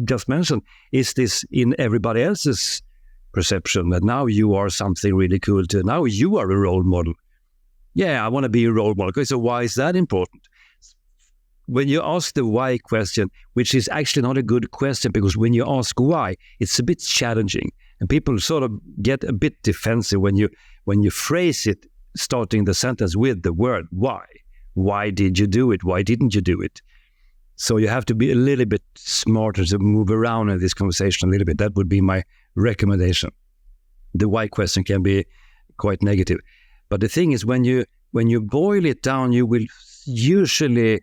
just mentioned, is this in everybody else's perception that now you are something really cool to, now you are a role model? Yeah, I want to be a role model. Okay, so why is that important? When you ask the why question, which is actually not a good question, because when you ask why, it's a bit challenging, and people sort of get a bit defensive when you phrase it, starting the sentence with the word why. Why did you do it? Why didn't you do it? So you have to be a little bit smarter to move around in this conversation a little bit. That would be my recommendation. The why question can be quite negative. But the thing is, when you boil it down, you will usually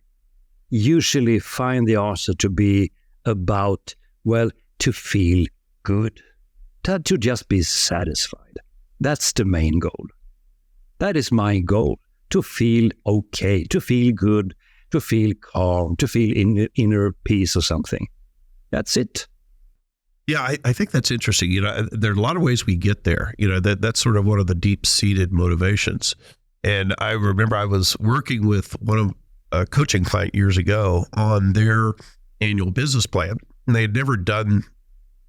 find the answer to be about, well, to feel good, to just be satisfied. That's the main goal. That is my goal, to feel okay, to feel good, to feel calm, to feel inner peace or something. That's it. Yeah, I think that's interesting. There are a lot of ways we get there. That's sort of one of the deep-seated motivations. And I remember I was working with one of a coaching client years ago on their annual business plan, and they had never done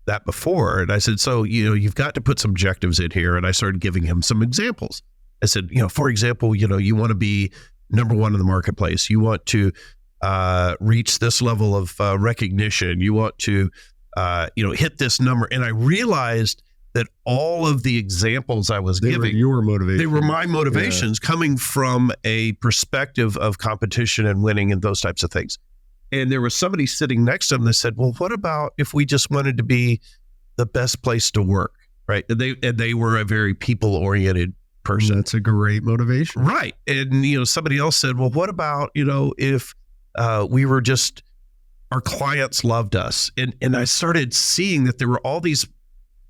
that before. And I said, so, you've got to put some objectives in here. And I started giving him some examples. I said, for example, you want to be number one in the marketplace. You want to reach this level of recognition. You want to, hit this number. And I realized that all of the examples I was giving, were your motivation. They were my motivations, coming from a perspective of competition and winning and those types of things. And there was somebody sitting next to them that said, well, what about if we just wanted to be the best place to work, right? And they were a very people-oriented person. That's a great motivation. Right. And, somebody else said, well, what about, if we were just, our clients loved us. And I started seeing that there were all these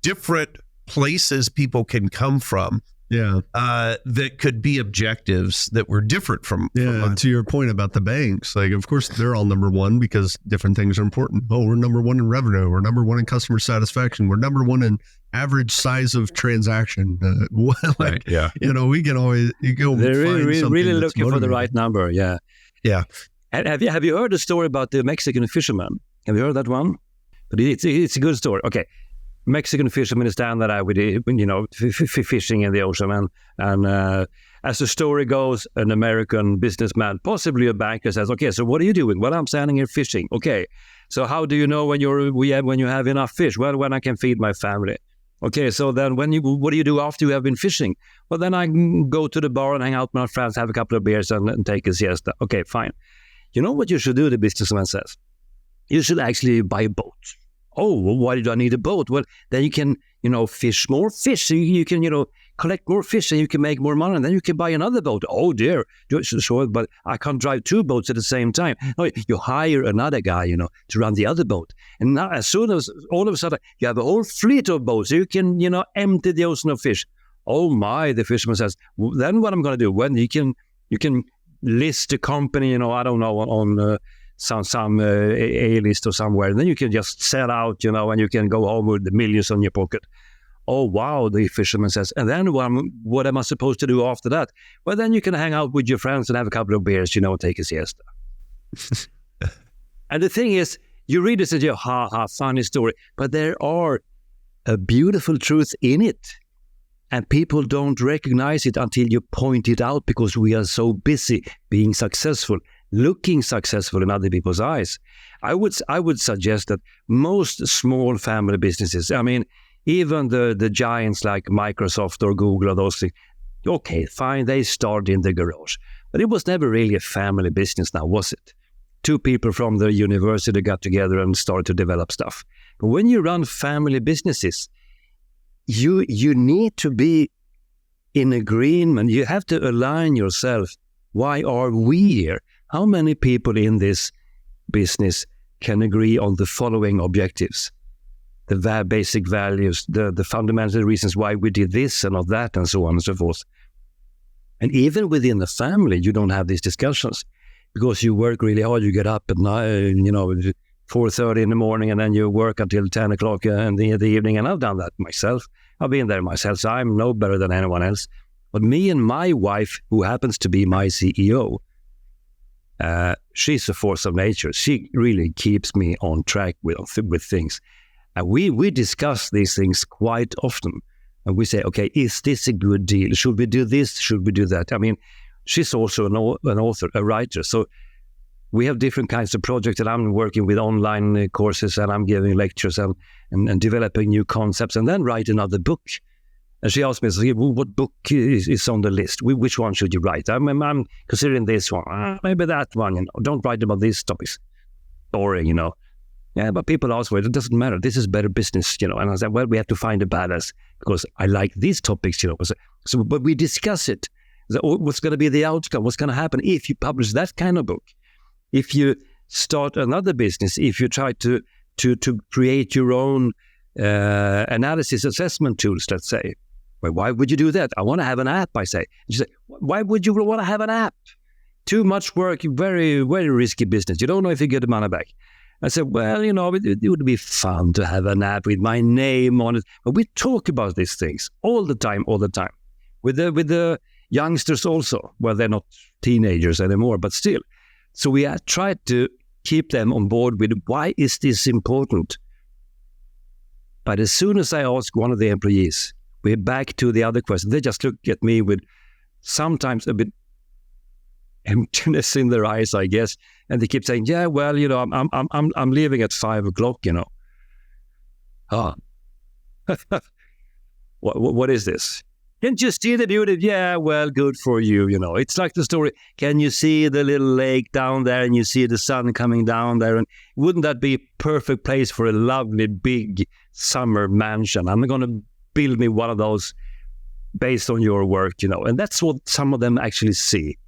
different places people can come from. Yeah. That could be objectives that were different from to your point about the banks. Like, of course, they're all number one because different things are important. Oh, we're number one in revenue. We're number one in customer satisfaction. We're number one in average size of transaction. Right. Yeah. We can always go. They're really looking for the right number. Yeah. Yeah. Have you heard the story about the Mexican fisherman? Have you heard that one? But it's a good story. Okay. Mexican fishermen stand there with fishing in the ocean, and as the story goes, an American businessman, possibly a banker, says, "Okay, so what are you doing?" "Well, I'm standing here fishing." "Okay, so how do you know when you have enough fish?" "Well, when I can feed my family." "Okay, so then what do you do after you have been fishing?" "Well, then I go to the bar and hang out with my friends, have a couple of beers, and take a siesta." "Okay, fine. You know what you should do?" the businessman says. "You should actually buy a boat." "Oh, well, why do I need a boat?" "Well, then you can, fish more fish. So you can, collect more fish and you can make more money. And then you can buy another boat." "Oh, dear. Sure, but I can't drive two boats at the same time." "No, you hire another guy, to run the other boat. And now as soon as all of a sudden you have a whole fleet of boats, so you can, empty the ocean of fish." "Oh, my," the fisherman says. "Well, then what I'm going to do? Well, you can list the company, I don't know, on some A-list or somewhere, and then you can just sell out, and you can go home with the millions on your pocket." "Oh, wow," the fisherman says. "And then what am I supposed to do after that?" "Well, then you can hang out with your friends and have a couple of beers, take a siesta." And the thing is, you read this and you ha, funny story, but there are a beautiful truth in it. And people don't recognize it until you point it out, because we are so busy being successful, looking successful in other people's eyes. I would suggest that most small family businesses, even the giants like Microsoft or Google or those things, okay, fine, they started in the garage. But it was never really a family business now, was it? Two people from the university got together and started to develop stuff. But when you run family businesses, you need to be in agreement. You have to align yourself. Why are we here? How many people in this business can agree on the following objectives? The basic values, the fundamental reasons why we did this and not that, and so on and so forth. And even within the family, you don't have these discussions because you work really hard. You get up at night, 4:30 in the morning, and then you work until 10 o'clock in the evening. And I've done that myself. I've been there myself, so I'm no better than anyone else. But me and my wife, who happens to be my CEO, she's a force of nature. She really keeps me on track with things. And we discuss these things quite often. And we say, okay, is this a good deal? Should we do this? Should we do that? I mean, she's also an author, a writer. So we have different kinds of projects, and I'm working with online courses, and I'm giving lectures and developing new concepts, and then write another book. And she asked me, well, what book is on the list? Which one should you write? I'm considering this one. Maybe that one. Don't write about these topics. Boring, Yeah, but people ask, well, it doesn't matter. This is better business, And I said, well, we have to find a balance because I like these topics, So, but we discuss it. So, what's going to be the outcome? What's going to happen if you publish that kind of book? If you start another business, if you try to create your own analysis assessment tools, let's say, well, why would you do that? I want to have an app, I say. And she said, why would you want to have an app? Too much work, very, very risky business. You don't know if you get the money back. I said, well, it would be fun to have an app with my name on it. But we talk about these things all the time. With the youngsters also. Well, they're not teenagers anymore, but still. So we tried to keep them on board with why is this important? But as soon as I ask one of the employees, we're back to the other question. They just look at me with sometimes a bit emptiness in their eyes, I guess, and they keep saying, "Yeah, well, I'm leaving at 5 o'clock." What is this? Can't you see the beauty? Yeah, well, good for you. It's like the story. Can you see the little lake down there, and you see the sun coming down there? And wouldn't that be a perfect place for a lovely big summer mansion? I'm going to build me one of those based on your work, And that's what some of them actually see.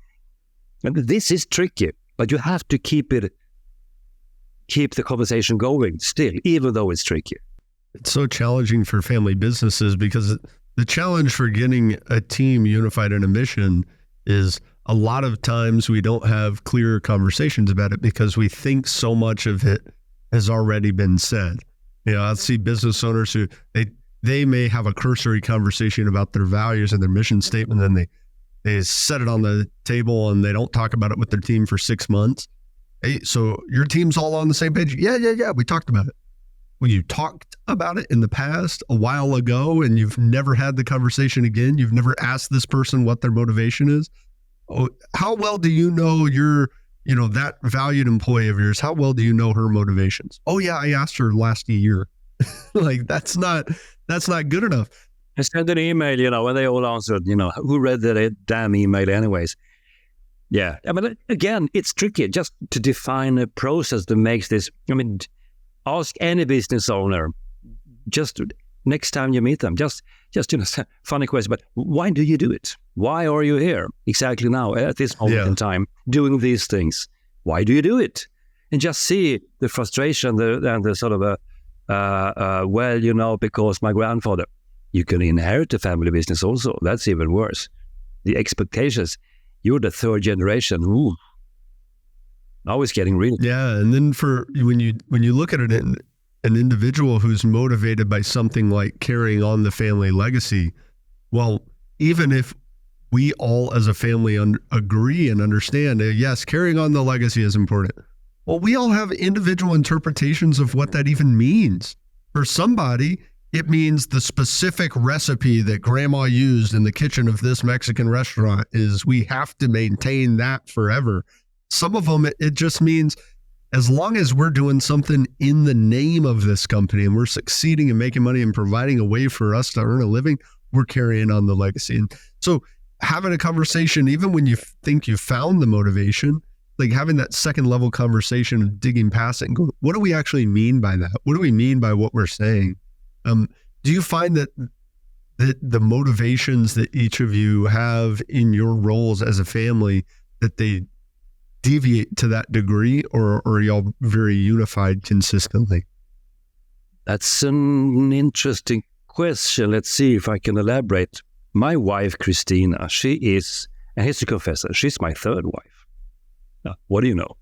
And this is tricky, but you have to keep the conversation going still, even though it's tricky. It's so challenging for family businesses because the challenge for getting a team unified in a mission is a lot of times we don't have clear conversations about it because we think so much of it has already been said. I see business owners who they may have a cursory conversation about their values and their mission statement, and they set it on the table and they don't talk about it with their team for 6 months. Hey, so your team's all on the same page? Yeah, we talked about it. Well, you talked about it in the past a while ago and you've never had the conversation again. You've never asked this person what their motivation is. Oh, how well do you know that valued employee of yours? How well do you know her motivations? Oh yeah, I asked her last year. Like that's not good enough. I sent an email, and they all answered, who read the damn email anyways? Yeah. I mean, again, it's tricky just to define a process that makes this. Ask any business owner, just next time you meet them, just funny question, but why do you do it? Why are you here exactly now at this moment in time doing these things? Why do you do it? And just see the frustration and the sort of because my grandfather. You can inherit a family business also. That's even worse. The expectations. You're the third generation. Ooh. Now it's getting real. Yeah, and then when you look at it, an individual who's motivated by something like carrying on the family legacy, well, even if we all as a family agree and understand, yes, carrying on the legacy is important. Well, we all have individual interpretations of what that even means. For somebody, it means the specific recipe that grandma used in the kitchen of this Mexican restaurant is we have to maintain that forever. Some of them, it just means as long as we're doing something in the name of this company and we're succeeding and making money and providing a way for us to earn a living, we're carrying on the legacy. And so having a conversation, even when you think you found the motivation, like having that second level conversation of digging past it and going, what do we actually mean by that? What do we mean by what we're saying? Do you find that the motivations that each of you have in your roles as a family, that they deviate to that degree, or are y'all very unified consistently? That's an interesting question. Let's see if I can elaborate. My wife, Christina, she is And here's the confessor. She's my third wife. Now, what do you know?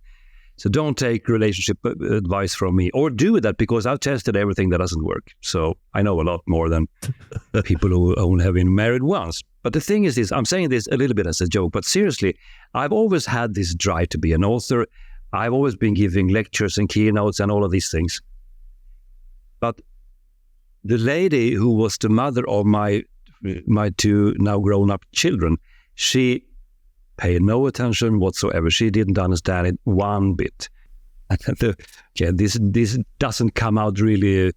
So don't take relationship advice from me, or do that, because I've tested everything that doesn't work. So I know a lot more than people who only have been married once. But the thing is this, I'm saying this a little bit as a joke, but seriously, I've always had this drive to be an author. I've always been giving lectures and keynotes and all of these things. But the lady who was the mother of my two now grown-up children, she paid no attention whatsoever. She didn't understand it one bit. This doesn't come out really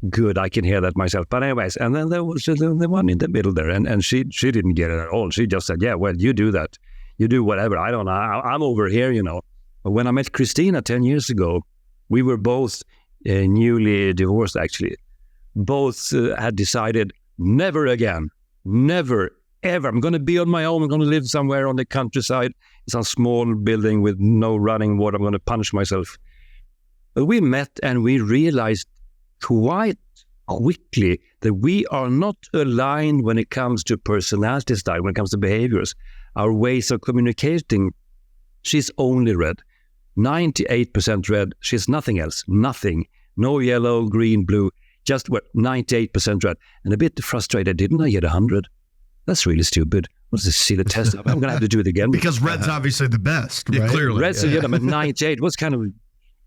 good. I can hear that myself. But anyways, and then there was the one in the middle there, and she didn't get it at all. She just said, yeah, well, you do that. You do whatever. I don't know. I'm over here, you know. But when I met Christina 10 years ago, we were both newly divorced, actually. Both had decided, never again, never ever. I'm going to be on my own. I'm going to live somewhere on the countryside, in some small building with no running water. I'm going to punish myself. But we met and we realized quite quickly that we are not aligned when it comes to personality style, when it comes to behaviors, our ways of communicating. She's only red, 98% red. She's nothing else, nothing. No yellow, green, blue, just 98% red. And a bit frustrated, didn't I get 100? That's really stupid. Let's just see the test. I'm going to have to do it again. Because red's obviously the best, right? Yeah, clearly. Red's I'm at 98. What kind of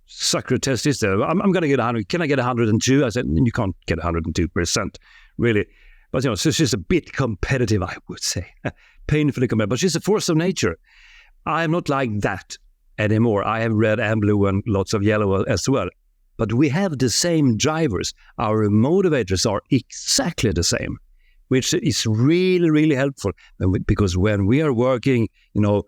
sucker test is there? I'm going to get 100. Can I get 102? I said, you can't get 102%, really. But, you know, so she's a bit competitive, I would say. Painfully competitive. But she's a force of nature. I'm not like that anymore. I have red and blue and lots of yellow as well. But we have the same drivers. Our motivators are exactly the same, which is really, really helpful. Because when we are working, you know,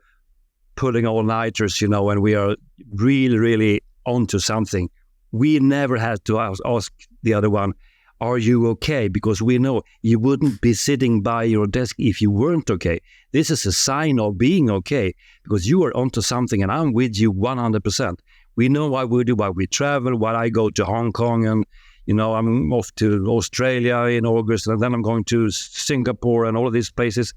pulling all-nighters, you know, and we are really, really onto something, we never had to ask the other one, are you okay? Because we know you wouldn't be sitting by your desk if you weren't okay. This is a sign of being okay, because you are onto something and I'm with you 100%. We know why we do, why we travel, why I go to Hong Kong and, you know, I'm off to Australia in August, and then I'm going to Singapore and all of these places.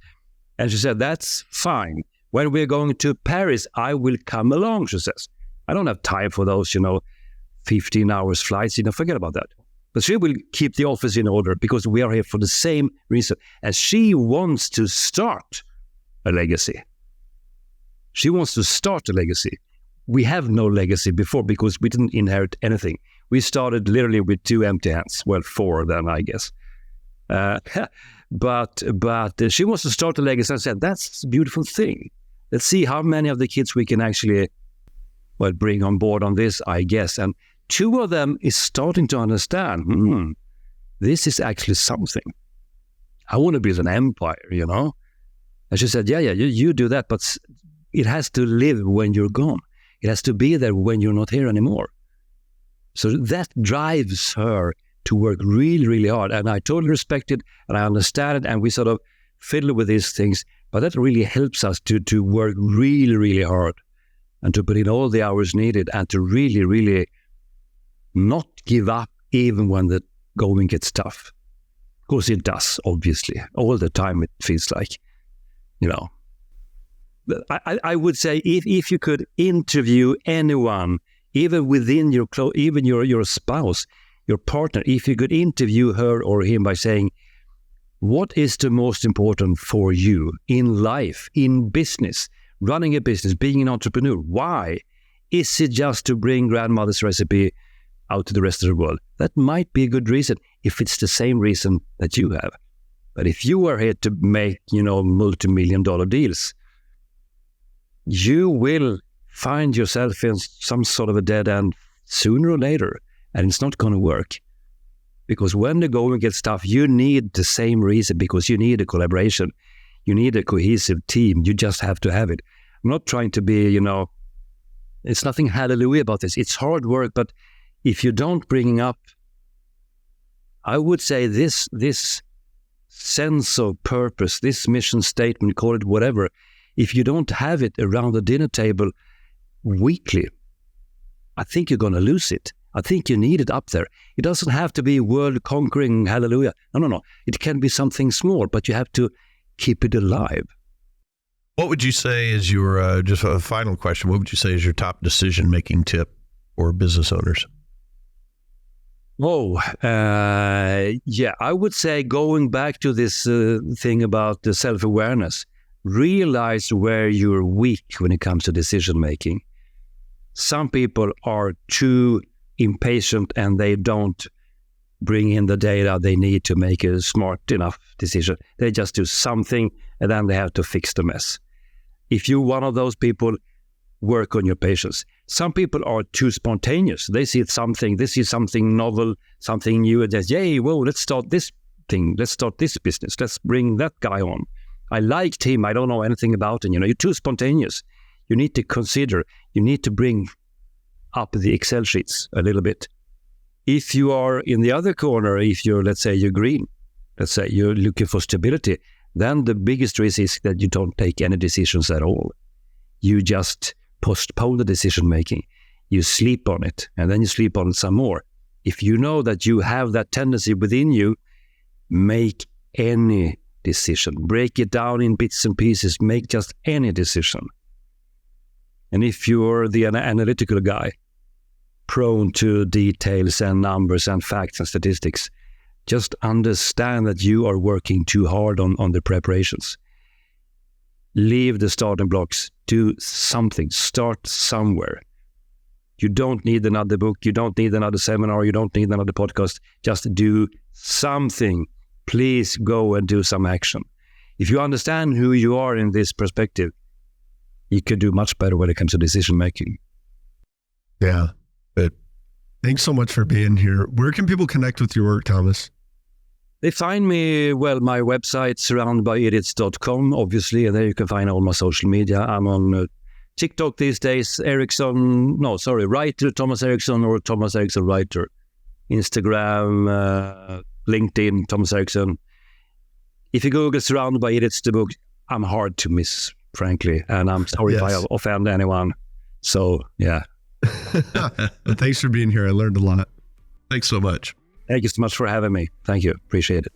And she said, that's fine. When we're going to Paris, I will come along, she says. I don't have time for those, you know, 15 hours flights, you know, forget about that. But she will keep the office in order because we are here for the same reason. And she wants to start a legacy. She wants to start a legacy. We have no legacy before because we didn't inherit anything. We started literally with 2 empty hands. Well, 4 then, I guess. But she wants to start a legacy. I said, that's a beautiful thing. Let's see how many of the kids we can actually, well, bring on board on this, I guess. And 2 of them is starting to understand, this is actually something. I want to build an empire, you know? And she said, yeah, you do that, but it has to live when you're gone. It has to be there when you're not here anymore. So that drives her to work really, really hard. And I totally respect it and I understand it. And we sort of fiddle with these things. But that really helps us to work really, really hard and to put in all the hours needed and to really, really not give up even when the going gets tough. Of course it does, obviously. All the time it feels like, you know. I would say if you could interview anyone, even within your spouse, your partner, if you could interview her or him by saying, what is the most important for you in life, in business, running a business, being an entrepreneur? Why? Is it just to bring grandmother's recipe out to the rest of the world? That might be a good reason if it's the same reason that you have. But if you are here to make, you know, multi-million-dollar deals, you will find yourself in some sort of a dead end sooner or later, and it's not going to work. Because when the going gets tough, you need the same reason, because you need a collaboration. You need a cohesive team. You just have to have it. I'm not trying to be, you know, it's nothing hallelujah about this. It's hard work, but if you don't bring up, I would say this sense of purpose, this mission statement, call it whatever, if you don't have it around the dinner table weekly, I think you're going to lose it. I think you need it up there. It doesn't have to be world-conquering hallelujah. No. It can be something small, but you have to keep it alive. What would you say is your, just a final question, what would you say is your top decision-making tip for business owners? I would say going back to this thing about the self-awareness, realize where you're weak when it comes to decision-making. Some people are too impatient and they don't bring in the data they need to make a smart enough decision. They just do something and then they have to fix the mess. If you're one of those people, work on your patience. Some people are too spontaneous. They see something novel, something new, and they say, "Yay, whoa, let's start this thing. Let's start this business. Let's bring that guy on. I liked him. I don't know anything about him." You're too spontaneous. You need to consider. You need to bring up the Excel sheets a little bit. If you are in the other corner, if you're, let's say, you're green, let's say you're looking for stability, then the biggest risk is that you don't take any decisions at all. You just postpone the decision making. You sleep on it, and then you sleep on it some more. If you know that you have that tendency within you, make any decision. Break it down in bits and pieces. Make just any decision. And if you're the analytical guy, prone to details and numbers and facts and statistics, just understand that you are working too hard on the preparations. Leave the starting blocks. Do something. Start somewhere. You don't need another book. You don't need another seminar. You don't need another podcast. Just do something. Please go and do some action. If you understand who you are in this perspective, you could do much better when it comes to decision making. Yeah. But thanks so much for being here. Where can people connect with your work, Thomas? They find me, my website, surroundedbyidiots.com, obviously, and there you can find all my social media. I'm on TikTok these days, writer, Thomas Erikson, or Thomas Erikson Writer. Instagram, LinkedIn, Thomas Erikson. If you Google Surrounded by Idiots, the book, I'm hard to miss, frankly, and I'm sorry if I offend anyone. So, yeah. Thanks for being here. I learned a lot. Thanks so much. Thank you so much for having me. Thank you. Appreciate it.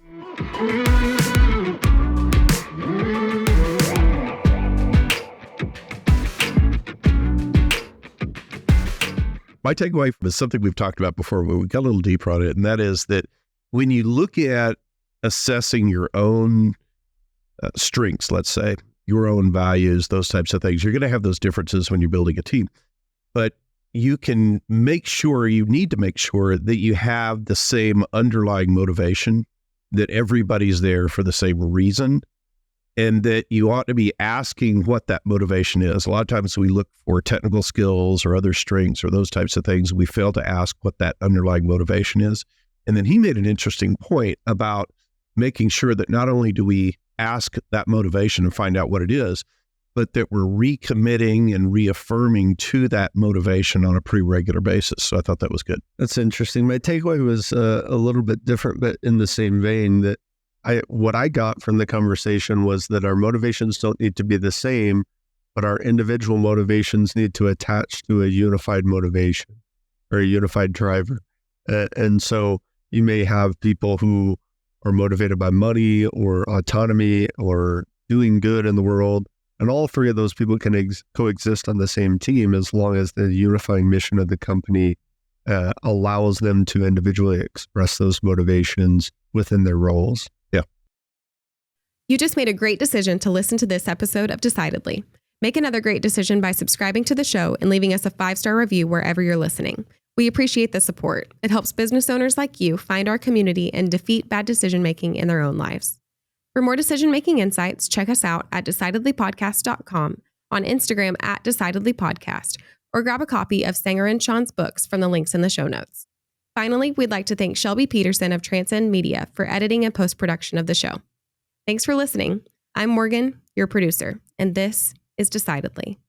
My takeaway is something we've talked about before, but we got a little deeper on it, and that is that when you look at assessing your own strengths, let's say, your own values, those types of things, you're going to have those differences when you're building a team. But you need to make sure that you have the same underlying motivation, that everybody's there for the same reason, and that you ought to be asking what that motivation is. A lot of times we look for technical skills or other strengths or those types of things. We fail to ask what that underlying motivation is. And then he made an interesting point about making sure that not only do we ask that motivation and find out what it is, but that we're recommitting and reaffirming to that motivation on a pretty regular basis. So I thought that was good. That's interesting. My takeaway was a little bit different, but in the same vein, that what I got from the conversation was that our motivations don't need to be the same, but our individual motivations need to attach to a unified motivation or a unified driver. And so you may have people who are motivated by money or autonomy or doing good in the world. And all three of those people can coexist on the same team as long as the unifying mission of the company allows them to individually express those motivations within their roles. Yeah. You just made a great decision to listen to this episode of Decidedly. Make another great decision by subscribing to the show and leaving us a 5-star review wherever you're listening. We appreciate the support. It helps business owners like you find our community and defeat bad decision-making in their own lives. For more decision-making insights, check us out at decidedlypodcast.com, on Instagram at decidedlypodcast, or grab a copy of Sanger and Sean's books from the links in the show notes. Finally, we'd like to thank Shelby Peterson of Transcend Media for editing and post-production of the show. Thanks for listening. I'm Morgan, your producer, and this is Decidedly.